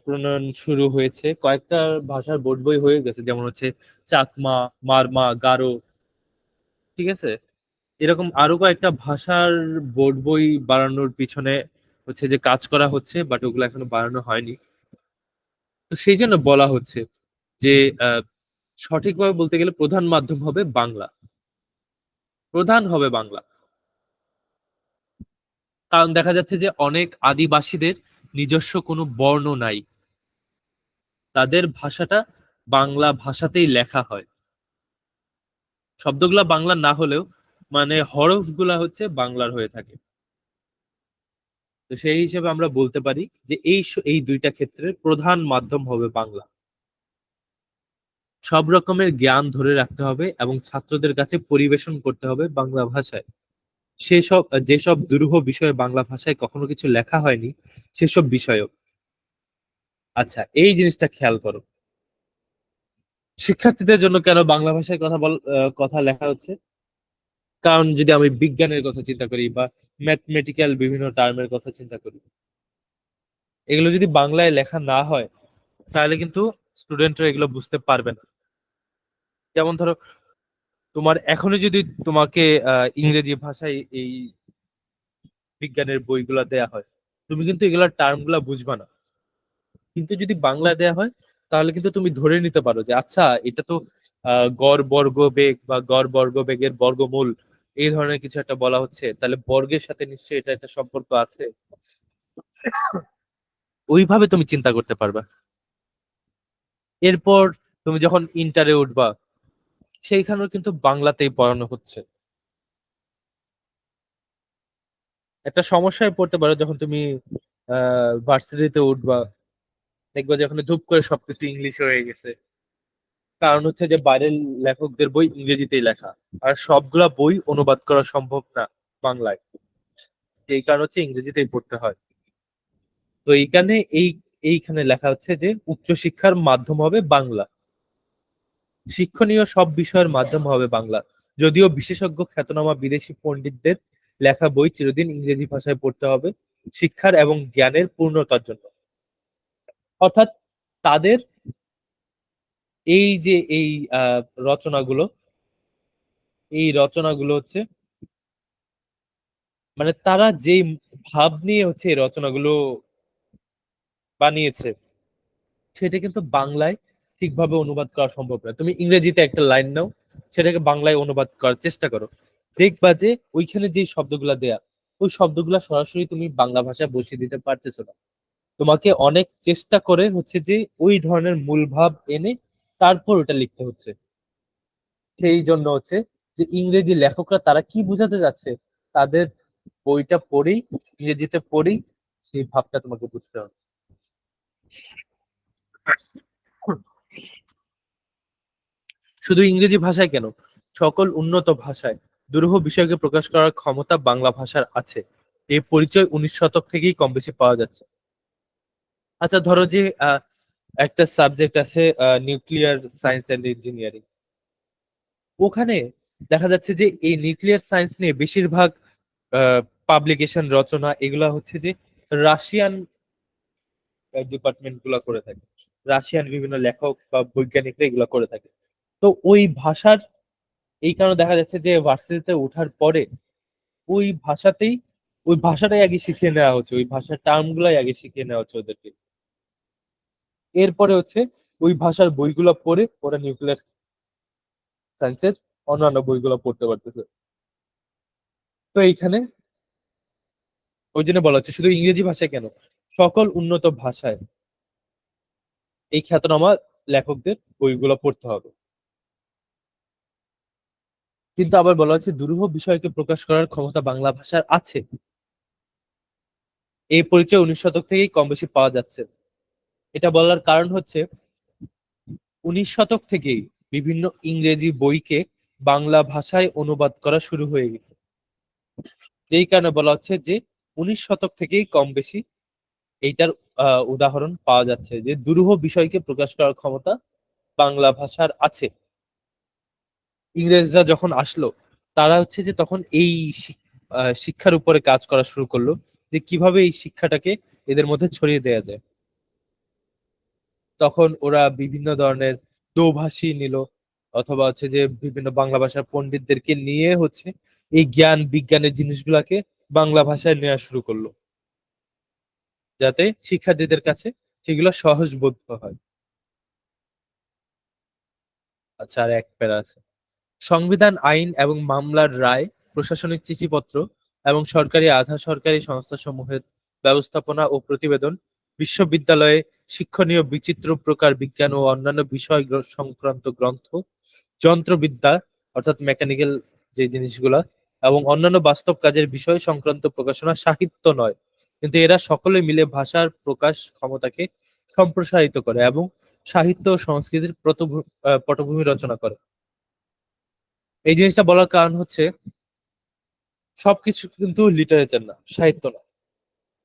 প্রণয়ন শুরু হয়েছে, কয়েকটা ভাষার বোর্ড বই হয়ে গেছে, যেমন হচ্ছে চাকমা, মারমা, গারো, ঠিক আছে? এরকম আরো কয়েকটা ভাষার বোর্ড বই বানানোর পিছনে হচ্ছে যে কাজ করা হচ্ছে, বাট ওগুলো এখনো বানানো হয়নি। তো সেই জন্য বলা হচ্ছে যে আহ, সঠিকভাবে বলতে গেলে প্রধান মাধ্যম হবে বাংলা, প্রধান হবে বাংলা। কারণ দেখা যাচ্ছে যে অনেক আদিবাসীদের নিজস্ব কোনো বর্ণ নাই, তাদের ভাষাটা বাংলা ভাষাতেই লেখা হয়। শব্দগুলা বাংলা না হলেও মানে হরফ গুলা হচ্ছে বাংলার হয়ে থাকে। তো সেই হিসেবে আমরা বলতে পারি যে এই দুইটা ক্ষেত্রে প্রধান মাধ্যম হবে বাংলা। সব রকমের জ্ঞান ধরে রাখতে হবে এবং ছাত্রদের কাছে পরিবেশন করতে হবে বাংলা ভাষায়। সেসব যেসব দুরূহ বিষয়ে বাংলা ভাষায় কখনো কিছু লেখা হয়নি সেসব বিষয়ও। আচ্ছা, এই জিনিসটা খেয়াল করো, শিক্ষার্থীদের জন্য কেন বাংলা ভাষায় কথা লেখা হচ্ছে? কারণ যদি আমি বিজ্ঞানের কথা চিন্তা করি বা ম্যাথমেটিক্যাল বিভিন্ন টার্মের কথা চিন্তা করি, এগুলো যদি বাংলায় লেখা না হয় তাহলে কিন্তু স্টুডেন্টরা এগুলো বুঝতে পারবে না। যেমন ধরো, তোমার এখনই যদি তোমাকে ইংরেজি ভাষায় এই বিজ্ঞানের বইগুলা দেয়া হয়, তুমি কিন্তু এগুলার টার্ম গুলা বুঝবা না। কিন্তু যদি বাংলা দেয়া হয় তাহলে কিন্তু তুমি ধরে নিতে পারো যে আচ্ছা, এটা তো গড় বর্গ বেগ বা গড় বর্গ বেগের বর্গমূল, এই ধরনের কিছু একটা বলা হচ্ছে, তাহলে বর্গের সাথে নিশ্চয়ই এটা একটা সম্পর্ক আছে। ওইভাবে তুমি চিন্তা করতে পারবা। এরপর তুমি যখন ইন্টারে উঠবা সেইখানেও কিন্তু বাংলাতেই পড়ানো হচ্ছে। একটা সমস্যায় পড়তে পারো যখন তুমি ভার্সিটিতে উঠবা, দেখবা যে ওখানে ধুপ করে সবকিছু ইংলিশ হয়ে গেছে। কারণ হচ্ছে যে বাইরের লেখকদের বই ইংরেজিতেই লেখা, আর সবগুলা বই অনুবাদ করা সম্ভব না বাংলায়। এই কারণ হচ্ছে ইংরেজিতেই পড়তে হয়। তো এইখানে এইখানে লেখা হচ্ছে যে উচ্চশিক্ষার মাধ্যম হবে বাংলা, শিক্ষণীয় সব বিষয়ের মাধ্যম হবে বাংলা। যদিও বিশেষজ্ঞ খ্যাতনামা বিদেশি পণ্ডিতদের লেখা বই চিরদিন ইংরেজি ভাষায় পড়তে হবে শিক্ষার এবং জ্ঞানের পূর্ণতার জন্য। অর্থাৎ তাদের এই যে এই রচনাগুলো, এই রচনাগুলো হচ্ছে মানে তারা যেই ভাব নিয়ে হচ্ছে এই রচনাগুলো বানিয়েছে সেটা কিন্তু বাংলায় ঠিকভাবে অনুবাদ করা সম্ভব না। তুমি ইংরেজিতে একটা লাইন নাও, সেটাকে বাংলায় অনুবাদ করার চেষ্টা করো, দেখবা যে ওইখানে যে শব্দগুলা দেয়া, ওই শব্দগুলা সরাসরি তুমি বাংলা ভাষায় বসিয়ে দিতে পারতেছো না। তোমাকে অনেক চেষ্টা করে হচ্ছে যে ওই ধরনের মূল ভাব এনে তারপর ওটা লিখতে হচ্ছে। সেই জন্য হচ্ছে যে ইংরেজি লেখকরা তারা কি বোঝাতে যাচ্ছে, তাদের বইটা পড়েই, ইংরেজিতে পড়েই সেই ভাবটা তোমাকে বুঝতে হবে। শুধু ইংরেজি ভাষায় কেন, সকল উন্নত ভাষায় দুরূহ বিষয়কে প্রকাশ করার ক্ষমতা বাংলা ভাষার আছে। এই পরিচয় 19 শতক থেকেই কম বেশি পাওয়া যাচ্ছে। আচ্ছা, ধরো যে একটা সাবজেক্ট আছে নিউক্লিয়ার সায়েন্স এন্ড ইঞ্জিনিয়ারিং, ওখানে দেখা যাচ্ছে যে এই নিউক্লিয়ার সায়েন্স নিয়ে বেশিরভাগ পাবলিকেশন রচনা এগুলা হচ্ছে যে রাশিয়ান ডিপার্টমেন্ট গুলা করে থাকে, রাশিয়ান বিভিন্ন লেখক বা বৈজ্ঞানিকরা এগুলা করে থাকে। তো ওই ভাষার এই কারণে দেখা যাচ্ছে যে ভার্সিটিতে ওঠার পরে ওই ভাষাতেই, ওই ভাষাটাই আগে শিখিয়ে নেওয়া হচ্ছে, ওই ভাষার টার্ম গুলাই আগে শিখিয়ে নেওয়া হচ্ছে ওদেরকে। এরপরে হচ্ছে ওই ভাষার বইগুলো পড়ে ওরা নিউক্লিয়ার সায়েন্সের অন্যান্য বইগুলো পড়তে পারতেছে। তো এইখানে ওই জন্য বলা হচ্ছে শুধু ইংরেজি ভাষায় কেন, সকল উন্নত ভাষায় এই খ্যাতনামা লেখকদের বইগুলো পড়তে হবে। কিন্তু আবার বলা হচ্ছে দুরূহ বিষয়কে প্রকাশ করার ক্ষমতা বাংলা ভাষার আছে, এই পরিচয় 19 শতক থেকেই কম বেশি পাওয়া যাচ্ছে। এটা বলার কারণ হচ্ছে 19 শতক থেকেই বিভিন্ন ইংরেজি বইকে বাংলা ভাষায় অনুবাদ করা শুরু হয়ে গেছে। এই কারণে বলা হচ্ছে যে 19 শতক থেকেই কম বেশি এইটার উদাহরণ পাওয়া যাচ্ছে যে দুরূহ বিষয়কে প্রকাশ করার ক্ষমতা বাংলা ভাষার আছে। ইংরেজরা যখন আসলো, তারা হচ্ছে যে তখন এই শিক্ষার উপরে কাজ করা শুরু করলো, যে কিভাবে এই শিক্ষাটাকে এদের মধ্যে ছড়িয়ে দেওয়া যায়। তখন ওরা বিভিন্ন ধরনের দোভাষী নিল, অথবা হচ্ছে যে বিভিন্ন বাংলা ভাষার পণ্ডিতদেরকে নিয়ে হচ্ছে এই জ্ঞান বিজ্ঞানের জিনিসগুলাকে বাংলা ভাষায় নেওয়া শুরু করলো, যাতে শিক্ষার্থীদের কাছে সেগুলো সহজবোধ্য হয়। আচ্ছা, আর এক প্যারা আছে। সংবিধান, আইন এবং মামলার রায়, প্রশাসনিক চিঠিপত্র এবং সরকারি আধা সরকারি সংস্থাসমূহের ব্যবস্থাপনা ও প্রতিবেদন, বিশ্ববিদ্যালয়ে শিক্ষণীয় বিচিত্র প্রকার বিজ্ঞান ও অন্যান্য বিষয় সংক্রান্ত গ্রন্থ, যন্ত্রবিদ্যা অর্থাৎ মেকানিক্যাল যে জিনিসগুলা এবং অন্যান্য বাস্তব কাজের বিষয় সংক্রান্ত প্রকাশনা সাহিত্য নয়, কিন্তু এরা সকলে মিলে ভাষার প্রকাশ ক্ষমতাকে সম্প্রসারিত করে এবং সাহিত্য ও সংস্কৃতির পটভূমি রচনা করে। এই জিনিসটা বলার কারণ হচ্ছে সবকিছু কিন্তু লিটারেচার না, সাহিত্য না।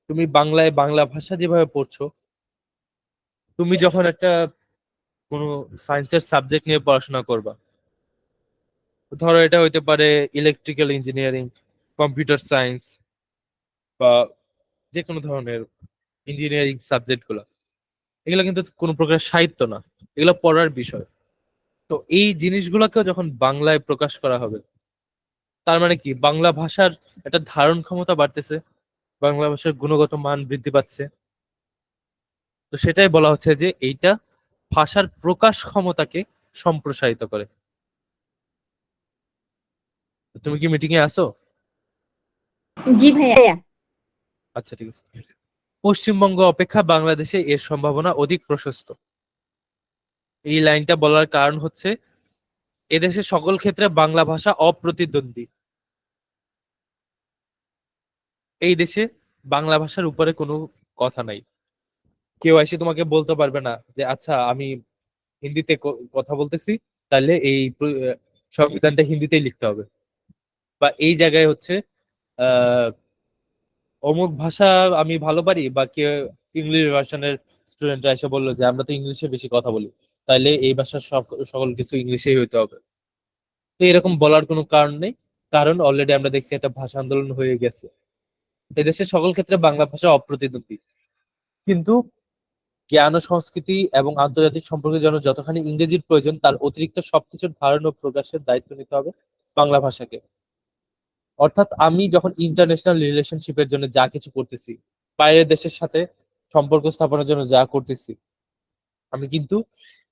তুমি বাংলায় বাংলা ভাষা যেভাবে পড়ছো, তুমি যখন একটা কোনো সায়েন্সের সাবজেক্ট নিয়ে পড়াশোনা করবা, ধরো এটা হইতে পারে ইলেকট্রিক্যাল ইঞ্জিনিয়ারিং, কম্পিউটার সায়েন্স, বা যে কোনো ধরনের ইঞ্জিনিয়ারিং সাবজেক্ট গুলো, এগুলো কিন্তু কোনো প্রকার সাহিত্য না, এগুলো পড়ার বিষয়। তো এই জিনিসগুলোকেও যখন বাংলায় প্রকাশ করা হবে, তার মানে কি বাংলা ভাষার একটা ধারণ ক্ষমতা বাড়তেছে, বাংলা ভাষার গুণগত মান বৃদ্ধি পাচ্ছে। তো সেটাই বলা হচ্ছে যে এইটা ভাষার প্রকাশ ক্ষমতাকে সম্প্রসারিত করে। তুমি কি মিটিং এ আসো? জি ভাইয়া। আচ্ছা, ঠিক আছে। পশ্চিমবঙ্গ অপেক্ষা বাংলাদেশে এর সম্ভাবনা অধিক প্রশস্ত। এই লাইনটা বলার কারণ হচ্ছে এদেশে সকল ক্ষেত্রে বাংলা ভাষা অপ্রতিদ্বন্দ্বী। এই দেশে বাংলা ভাষার উপরে কোনো কথা নাই। কেউ এসে তোমাকে বলতে পারবে না যে আচ্ছা আমি হিন্দিতে কথা বলতেছি, তাহলে এই সংবিধানটা হিন্দিতেই লিখতে হবে, বা এই জায়গায় হচ্ছে আহ অমুক ভাষা আমি ভালো পারি, বা কেউ ইংলিশ ভার্সনের স্টুডেন্টরা এসে বললো যে আমরা তো ইংলিশে বেশি কথা বলি, তাইলে এই ভাষার সকল কিছু ইংলিশেই হইতে হবে। তো এরকম বলার কোনো কারণ নেই, কারণ অলরেডি আমরা দেখছি একটা ভাষা আন্দোলন হয়ে গেছে। এদেশের সকল ক্ষেত্রে বাংলা ভাষা অপ্রতিদ্বন্দ্বী, কিন্তু জ্ঞান ও সংস্কৃতি এবং আন্তর্জাতিক সম্পর্কের জন্য যতখানি ইংরেজির প্রয়োজন, তার অতিরিক্ত সবকিছুর ধারণ ও প্রকাশের দায়িত্ব নিতে হবে বাংলা ভাষাকে। অর্থাৎ আমি যখন ইন্টারন্যাশনাল রিলেশনশিপের জন্য যা কিছু করতেছি, বাইরের দেশের সাথে সম্পর্ক স্থাপনের জন্য যা করতেছি, আমি কিন্তু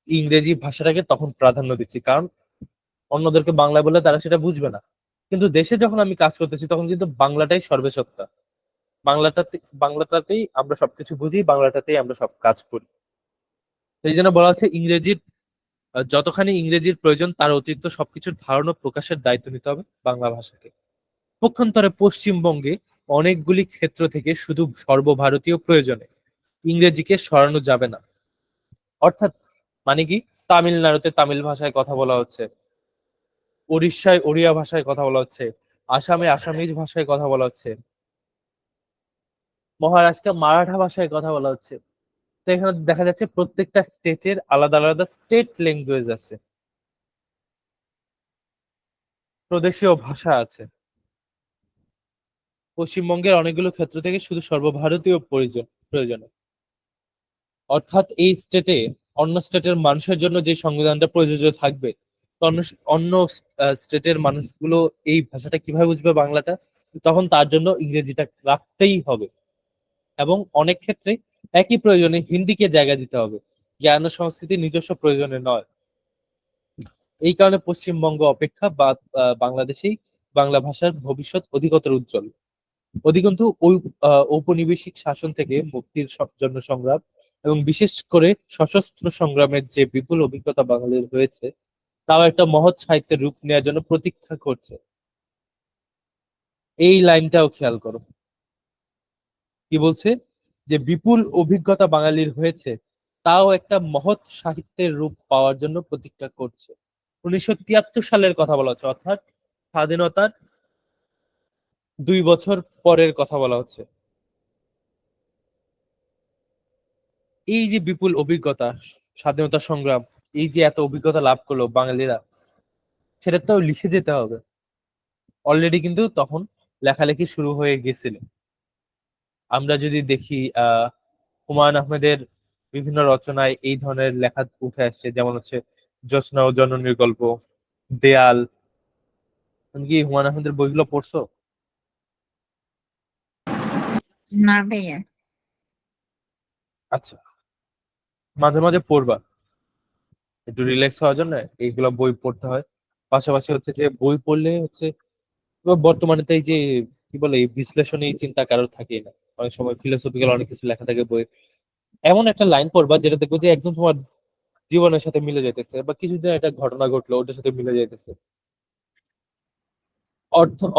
ইংরেজি ভাষাটাকে তখন প্রাধান্য দিচ্ছি, কারণ অন্যদেরকে বাংলায় বললে তারা সেটা বুঝবে না। কিন্তু দেশে যখন আমি কাজ করতেছি, তখন কিন্তু বাংলাটাই সর্বেসত্তা। বাংলাটাতেই আমরা সবকিছু বুঝি, বাংলাটাতেই আমরা সব কাজ করি। তো এই জন্য বলা হচ্ছে ইংরেজির যতখানি ইংরেজির প্রয়োজন, তার অতিরিক্ত সবকিছুর ধারণ ও প্রকাশের দায়িত্ব নিতে হবে বাংলা ভাষাকে। পক্ষান্তরে পশ্চিমবঙ্গে অনেকগুলি ক্ষেত্র থেকে শুধু সর্বভারতীয় প্রয়োজনে ইংরেজিকে সরানো যাবে না। অর্থাৎ মানে কি, তামিলনাড়ুতে তামিল ভাষায় কথা বলা হচ্ছে, উড়িষ্যায় ওড়িয়া ভাষায় কথা বলা হচ্ছে, আসামে আসামিজ ভাষায় কথা বলা হচ্ছে, মহারাষ্ট্রে মারাঠা ভাষায় কথা বলা হচ্ছে। তো এখানে দেখা যাচ্ছে প্রত্যেকটা স্টেটের আলাদা আলাদা স্টেট ল্যাঙ্গুয়েজ আছে, প্রদেশীয় ভাষা আছে। পশ্চিমবঙ্গের অনেকগুলো ক্ষেত্র থেকে শুধু সর্বভারতীয় প্রয়োজনে, অর্থাৎ এই স্টেটে অন্য স্টেটের মানুষের জন্য যে সংবিধানটা প্রযোজ্য থাকবে, তো অন্য অন্য স্টেটের মানুষগুলো এই ভাষাটা কিভাবে বুঝবে বাংলাটা, তখন তার জন্য ইংরেজিটা রাখতেই হবে। এবং অনেক ক্ষেত্রে একই প্রয়োজনে হিন্দিকে জায়গা দিতে হবে, জ্ঞান ও সংস্কৃতির নিজস্ব প্রয়োজনে নয়। এই কারণে পশ্চিমবঙ্গ অপেক্ষা বা বাংলাদেশেই বাংলা ভাষার ভবিষ্যৎ অধিকতর উজ্জ্বল। অধিকন্তু ঔপনিবেশিক শাসন থেকে মুক্তির জন্য সংগ্রাম এবং বিশেষ করে সশস্ত্র সংগ্রামের যে বিপুল অভিজ্ঞতা বাঙালির হয়েছে তাও একটা মহৎ সাহিত্যের রূপ নেওয়ার জন্য প্রতীক্ষা করছে। এই লাইনটাও খেয়াল করো, কি বলছে? যে বিপুল অভিজ্ঞতা বাঙালির হয়েছে তাও একটা মহৎ সাহিত্যের রূপ পাওয়ার জন্য প্রতীক্ষা করছে। 1973 সালের কথা বলা হচ্ছে, অর্থাৎ স্বাধীনতার 2 বছর পরের কথা বলা হচ্ছে। এই যে বিপুল অভিজ্ঞতা, স্বাধীনতা সংগ্রাম, এই যে এত অভিজ্ঞতা লাভ করলো বাঙালিরা, সেটা তো লিখে যেতে হবে। অলরেডি কিন্তু তখন লেখালেখি শুরু হয়ে গেছিল। আমরা যদি দেখি হুমায়ুন আহমেদের বিভিন্ন রচনায় এই ধরনের লেখা উঠে আসছে, যেমন হচ্ছে জ্যোৎস্না ও জননীর গল্প, দেয়াল। তুমি কি হুমায়ুন আহমেদের বইগুলো পড়ছো? না ভাইয়া। আচ্ছা, মাঝে মাঝে পড়বা, একটু রিল্যাক্স হওয়ার জন্য এইগুলো বই পড়তে হয়। পাশাপাশি হচ্ছে যে বই পড়লে হচ্ছে, এবার বর্তমানে তো এই যে কি বলে, এই বিশ্লেষণী চিন্তা কারোর থাকেই না। অনেক সময় ফিলোসফিক্যাল অনেক কিছু লেখা থাকে বই, এমন একটা লাইন পড়বা যেটা দেখবো যে একদম তোমার জীবনের সাথে মিলে যাইতেছে, বা কিছুদিন একটা ঘটনা ঘটলো ওটার সাথে মিলে যাইতেছে।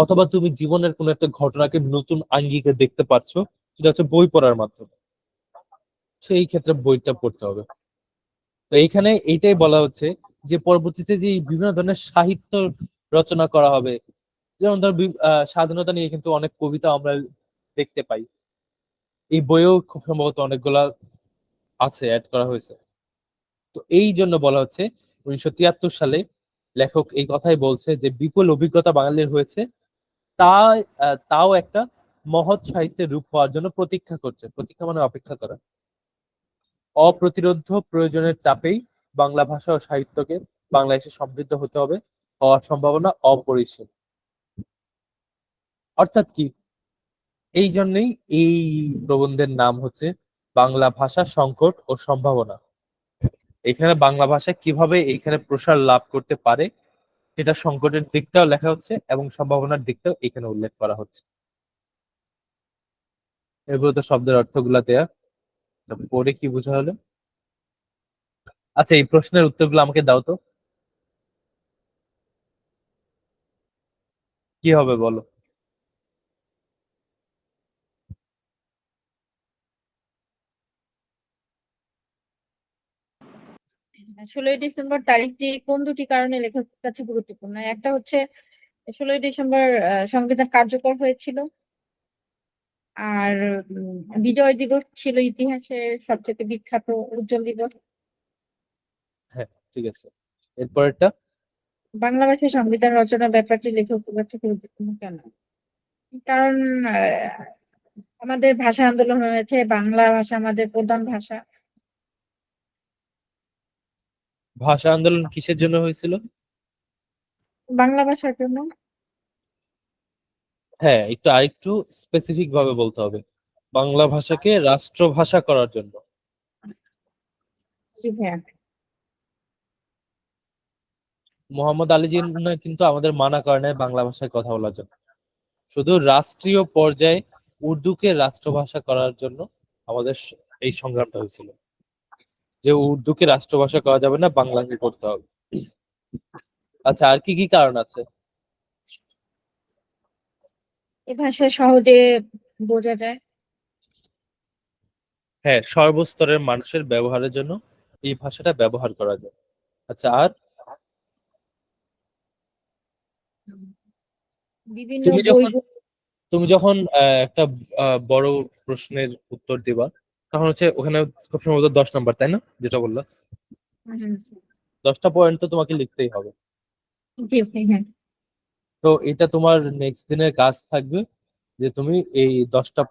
অথবা তুমি জীবনের কোনো একটা ঘটনাকে নতুন আঙ্গিকে দেখতে পাচ্ছো, সেটা হচ্ছে বই পড়ার মাধ্যমে। সেই ক্ষেত্রে বইটা পড়তে হবে। তো এইখানে এইটাই বলা হচ্ছে যে পরবর্তীতে যে এই বিভিন্ন ধরনের সাহিত্য রচনা করা হবে, যেমন ধর স্বাধীনতা নিয়ে কিন্তু অনেক কবিতা আমরা দেখতে পাই। এই বইয়েও খুব সম্ভবত অনেকগুলা আছে, অ্যাড করা হয়েছে। তো এই জন্য বলা হচ্ছে 1973 সালে লেখক এই কথাই বলছে যে বিপুল অভিজ্ঞতা বাঙালির হয়েছে, তা তাও একটা মহৎ সাহিত্যের রূপ হওয়ার জন্য প্রতীক্ষা করছে। প্রতীক্ষা মানে অপেক্ষা করা। অপ্রতিরোধ্য প্রয়োজনের চাপেই বাংলা ভাষা ও সাহিত্যকে বাংলাদেশে সমৃদ্ধ হতে হবে, হওয়ার সম্ভাবনা অপরিসীম। অর্থাৎ কি? এই জন্যই এই প্রবন্ধের নাম হচ্ছে বাংলা ভাষা সংকট ও সম্ভাবনা। এখানে বাংলা ভাষা কিভাবে এখানে প্রসার লাভ করতে পারে সেটা সংকটের দিকটাও লেখা হচ্ছে এবং সম্ভাবনার দিকটাও এখানে উল্লেখ করা হচ্ছে। এগুলো তো শব্দের অর্থগুলা দেয়া। তো পরে কি বোঝা হলো? আচ্ছা, এই প্রশ্নের উত্তরগুলো আমাকে দাও তো, কি হবে বলো? 16ই ডিসেম্বর তারিখটি কোন দুটি কারণে লেখকের কাছে গুরুত্বপূর্ণ? একটা হচ্ছে 16ই ডিসেম্বর সংবিধান কার্যকর হয়েছিল। আর বিজয় দিবস ছিল ইতিহাসের সবচেয়ে বিখ্যাত উজ্জ্বল দিবস। হ্যাঁ, ঠিক আছে। এরপরেরটা? বাংলা ভাষায় সংবিধান রচনার ব্যাপারটি লেখকের কাছে গুরুত্বপূর্ণ কেন? কারণ আমাদের ভাষা আন্দোলন হয়েছে, বাংলা ভাষা আমাদের প্রধান ভাষা। ভাষা আন্দোলন কিসের জন্য হয়েছিল? বাংলা ভাষার জন্য। হ্যাঁ, একটু আরেকটু স্পেসিফিক ভাবে বলতে হবে। বাংলা ভাষাকে রাষ্ট্রভাষা করার জন্য। জি হ্যাঁ। মোহাম্মদ আলী জিন্নাহ কিন্তু আমাদের মানা করে নাই বাংলা ভাষায় কথা বলার জন্য। শুধু রাষ্ট্রীয় পর্যায়ে উর্দুকে রাষ্ট্রভাষা করার জন্য আমাদের এই সংগ্রামটা হয়েছিল, যে উর্দুকে রাষ্ট্রভাষা করা যাবে না, বাংলাকে করতে হবে। আচ্ছা, আর কি কি কারণ আছে? এ ভাষা সহজে বোঝা যায়। হ্যাঁ, সর্বস্তরের মানুষের ব্যবহারের জন্য এই ভাষাটা ব্যবহার করা যায়। আচ্ছা, আর বিভিন্ন তুমি বই। যখন তুমি যখন একটা বড় প্রশ্নের উত্তর দিবা, তখন হচ্ছে ওখানে খুব সম্ভবত 10 নম্বর, তাই না, যেটা বললা? হুম, 10টা পয়েন্ট তো তোমাকে লিখতেই হবে। জি হ্যাঁ। তো এটা তোমার নেক্সট দিনের কাজ থাকবে, যে তুমি এই 10টা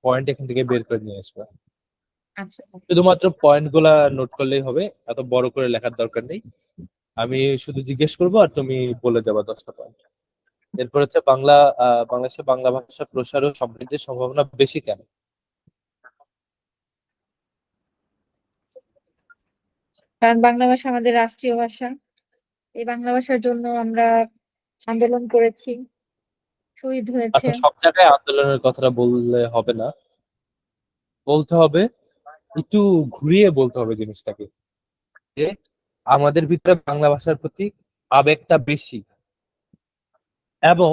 পয়েন্ট এখান থেকে বের করে নিয়ে আসবে। আচ্ছা। শুধুমাত্র পয়েন্ট গুলা নোট করলেই হবে, এত বড় করে লেখার দরকার নেই। আমি শুধু জিজ্ঞেস করবো আর তুমি বলে দেবা 10টা পয়েন্ট। এরপর হচ্ছে বাংলাদেশে বাংলা ভাষা প্রসার ও সমৃদ্ধির সম্ভাবনা বেশি কেন? কারণ বাংলা ভাষা আমাদের রাষ্ট্রীয় ভাষা। এই বাংলা ভাষার জন্য আমরা আন্দোলন করেছি, শহীদ হয়েছে। আচ্ছা, সব জায়গায় আন্দোলনের কথাটা বললে হবে না, বলতে হবে একটু ঘুরিয়ে বলতে হবে জিনিসটাকে, যে আমাদের ভিতরে বাংলা ভাষার প্রতি আবেগটা বেশি, এবং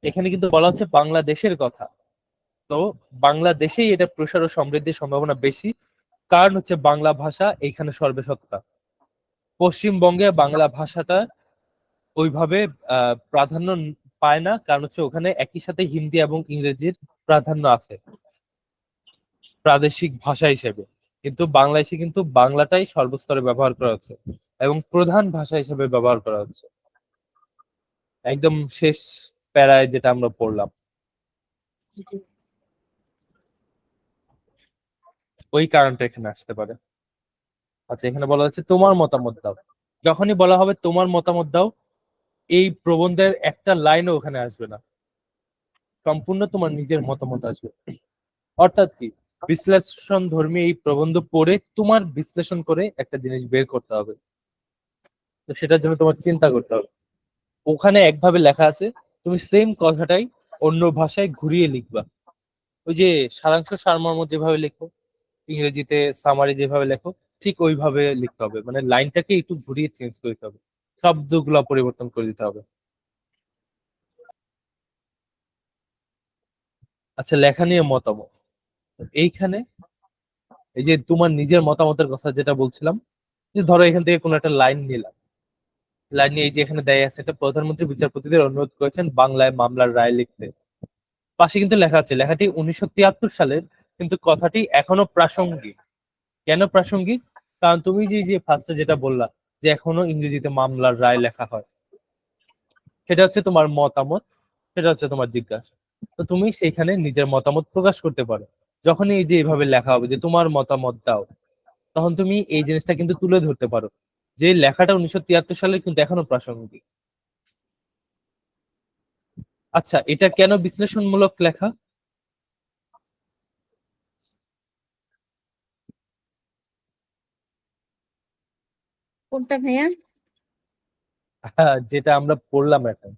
এখানে কিন্তু বলা হচ্ছে বাংলাদেশের কথা। তো বাংলাদেশেই এটা প্রসার ও সমৃদ্ধির সম্ভাবনা বেশি, কারণ হচ্ছে বাংলা ভাষা এইখানে সর্বসত্তা। পশ্চিমবঙ্গে বাংলা ভাষাটা ওইভাবে প্রাধান্য পায় না, কারণ হচ্ছে ওখানে একই সাথে হিন্দি এবং ইংরেজির প্রাধান্য আছে প্রাদেশিক ভাষা হিসেবে। কিন্তু বাংলাদেশে কিন্তু বাংলাটাই সর্বস্তরে ব্যবহার করা হচ্ছে এবং প্রধান ভাষা হিসেবে ব্যবহার করা হচ্ছে। একদম শেষ প্যারায় যেটা আমরা পড়লাম, ওই কারণটা এখানে আসতে পারে। আচ্ছা, এখানে বলা হচ্ছে তোমার মতামত দাও। যখনই বলা হবে তোমার মতামত দাও, এই প্রবন্ধের একটা লাইনও ওখানে আসবে না, সম্পূর্ণ তোমার নিজের মতামত আসবে। অর্থাৎ কি, বিশ্লেষণ ধর্মী এই প্রবন্ধ পড়ে তোমার বিশ্লেষণ করে একটা জিনিস বের করতে হবে। তো সেটার জন্য তোমার চিন্তা করতে হবে। ওখানে একভাবে লেখা আছে, তুমি সেম কথাটাই অন্য ভাষায় ঘুরিয়ে লিখবা। ওই যে সারাংশ সারমর্ম যেভাবে লেখো, ইংরেজিতে সামারি যেভাবে লেখো, ঠিক ওইভাবে লিখতে হবে। মানে লাইনটাকে একটু ঘুরিয়ে চেঞ্জ করতে হবে, শব্দগুলো পরিবর্তন করে দিতে হবে। আচ্ছা, লেখা নিয়ে মতামত। এইখানে এই যে তোমার নিজের মতামতের কথা যেটা বলছিলাম, যে ধরো এখান থেকে কোনো একটা লাইন নিলাম, লাইন নিয়ে এই যে এখানে দেয়া আছে, এটা প্রধানমন্ত্রী বিচারপতিদের অনুরোধ করেছেন বাংলায় মামলার রায় লিখতে। পাশে কিন্তু লেখা আছে লেখাটি 1973 সালের, কিন্তু কথাটি এখনো প্রাসঙ্গিক। কেন প্রাসঙ্গিক? কারণ তুমি যে যে ফার্স্টে যেটা বললা, যে এখনো ইংরেজিতে মামলার রায় লেখা হয়, সেটা হচ্ছে তোমার মতামত, সেটা হচ্ছে তোমার জিজ্ঞাসা। তো তুমি সেইখানে নিজের মতামত প্রকাশ করতে পারো। যখনই এই যে এইভাবে লেখা হবে যে তোমার মতামত দাও, তখন তুমি এই জিনিসটা কিন্তু তুলে ধরতে পারো যে লেখাটা 1973 সালের, কিন্তু এখনো প্রাসঙ্গিক। আচ্ছা, এটা কেন বিশ্লেষণমূলক লেখা? কোনটা ভাইয়া? যেটা আমরা পড়লাম এখন।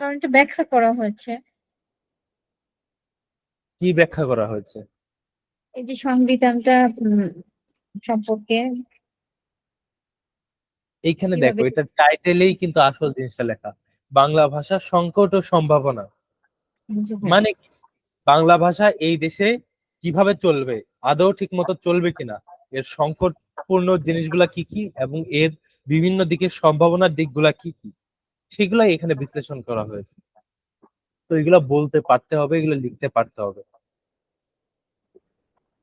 কারণ এটা ব্যাখ্যা করা হয়েছে। কি ব্যাখ্যা করা হয়েছে? এই যে সংবিধানটা সম্পর্কে এইখানে দেখো, কিভাবে এটা টাইটেলেই কিন্তু আসল জিনিসটা লেখা, বাংলা ভাষা সংকট ও সম্ভাবনা। বুঝবো। মানে কি? বাংলা ভাষা এই দেশে কিভাবে চলবে, আদৌ ঠিক মতো চলবে কিনা, এর সংকটপূর্ণ জিনিসগুলা কি কি, এবং এর বিভিন্ন দিকের সম্ভাবনার দিকগুলা কি কি, সেগুলাই এখানে বিশ্লেষণ করা হয়েছে। তো এগুলা বলতে পারতে হবে, এগুলো লিখতে পারতে হবে।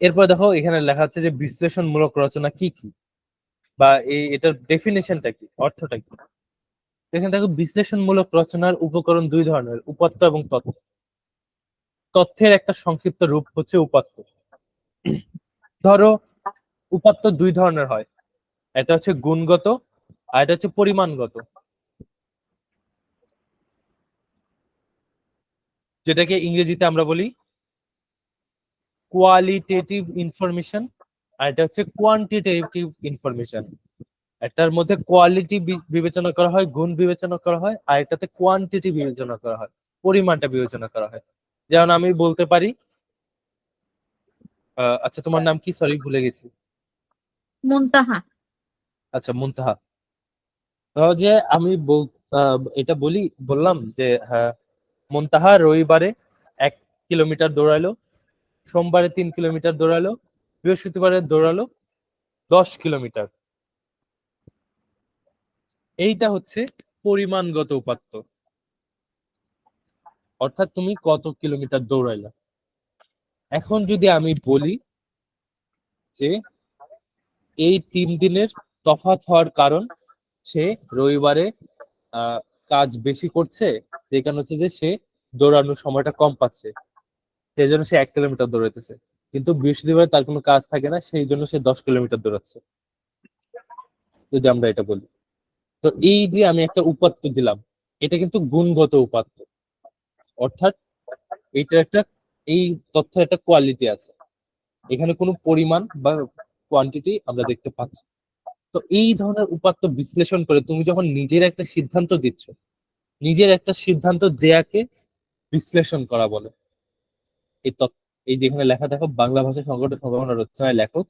এরপর দেখো এখানে লেখা আছে যে বিশ্লেষণমূলক রচনা কি কি, বা এটার ডেফিনেশনটা কি, অর্থটা কি। এখানে দেখো, বিশ্লেষণমূলক রচনার উপকরণ দুই ধরনের, উপাত্ত এবং তথ্য। তথ্যের একটা সংক্ষিপ্ত রূপ হচ্ছে উপাত্ত। ধরো, উপাত্ত দুই ধরনের হয়, এটা হচ্ছে গুণগত, আর এটা হচ্ছে পরিমাণগত। যেটাকে ইংরেজিতে আমরা বলি কোয়ালিটেটিভ ইনফরমেশন, আর এটা হচ্ছে কোয়ান্টিটেটিভ ইনফরমেশন। একটার মধ্যে কোয়ালিটি বিবেচনা করা হয়, গুণ বিবেচনা করা হয়, আর এটাতে কোয়ান্টিটি বিবেচনা করা হয়, পরিমাণটা বিবেচনা করা হয়। যেমন আমি বলতে পারি, আচ্ছা তোমার নাম কি, সরি ভুলে গেছি। মুনতাহা। আচ্ছা, মুনতাহা। ধরো যে আমি এটা বললাম যে হ্যাঁ, মুনতাহা রবিবারে 1 কিলোমিটার দৌড়ালো, সোমবারে 3 কিলোমিটার দৌড়ালো, বৃহস্পতিবারে দৌড়ালো 10 কিলোমিটার। এইটা হচ্ছে পরিমাণগত উপাত্ত, অর্থাৎ তুমি কত কিলোমিটার দৌড়াইলা। এখন যদি আমি বলি যে এই 3 দিনের তফাৎ হওয়ার কারণ, সে রবিবারে আহ কাজ বেশি করছে, যে কারণ হচ্ছে যে সে দৌড়ানোর সময়টা কম পাচ্ছে, সেই জন্য সে 1 কিলোমিটার দৌড়াইতেছে। কিন্তু বৃহস্পতিবার তার কোনো কাজ থাকে না, সেই জন্য সে 10 কিলোমিটার দৌড়াচ্ছে, যদি আমরা এটা বলি। তো এই যে আমি একটা উপাত্ত দিলাম, এটা কিন্তু গুণগত উপাত্ত। অর্থাৎ এইটার একটা, এই তথ্যের একটা কোয়ালিটি আছে, এখানে কোনো পরিমাণ বা কোয়ান্টিটি আমরা দেখতে পাচ্ছি। তো এই ধরনের উপাত্ত বিশ্লেষণ করে তুমি যখন নিজের একটা সিদ্ধান্ত দিচ্ছ, নিজের একটা সিদ্ধান্ত দেয়াকে বিশ্লেষণ করা বলে। এই যেখানে লেখা দেখো, বাংলা ভাষা সংকট ও সম্ভাবনা রচনায় লেখক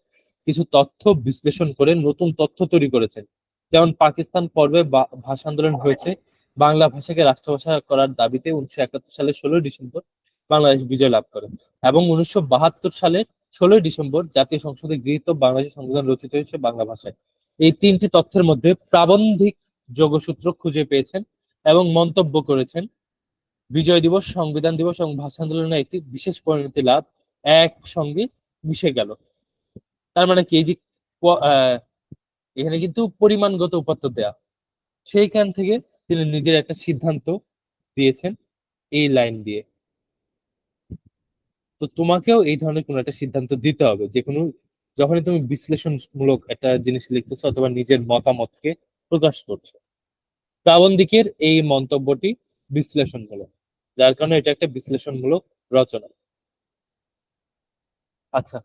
কিছু তথ্য বিশ্লেষণ করে নতুন তথ্য তৈরি করেছেন। যেমন পাকিস্তান পর্বে ভাষা আন্দোলন হয়েছে, বাংলা ভাষাকে রাষ্ট্রভাষা করার দাবিতে 1971 সালের 16 ডিসেম্বর বাংলাদেশ বিজয় লাভ করে, এবং 1972 সালের 16 ডিসেম্বর জাতীয় সংসদে গৃহীত বাংলাদেশের সংবিধান রচিত হয়েছে বাংলা ভাষায়। এই তিনটি তথ্যের মধ্যে প্রাবন্ধিক যোগসূত্র খুঁজে পেয়েছেন এবং মন্তব্য করেছেন, বিজয় দিবস, সংবিধান দিবস এবং ভাষা আন্দোলনের একটি বিশেষ পরিণতি লাভ একসঙ্গে মিশে গেল। তার মানে কি, এই যে এখানে কিন্তু পরিমাণগত উপাত্ত দেয়া, সেইখান থেকে তিনি নিজের একটা সিদ্ধান্ত দিয়েছেন এই লাইন দিয়ে। তো তোমাকেও এই ধরনের কোনো একটা সিদ্ধান্ত দিতে হবে, যে কোনো যখনই তুমি বিশ্লেষণমূলক একটা জিনিস লিখতেছো অথবা নিজের মতামতকে প্রকাশ করছো। প্রাবন্ধিকের এই মন্তব্যটি বিশ্লেষণমূলক, যার কারণে এটা একটা বিশ্লেষণমূলক রচনা। আচ্ছা,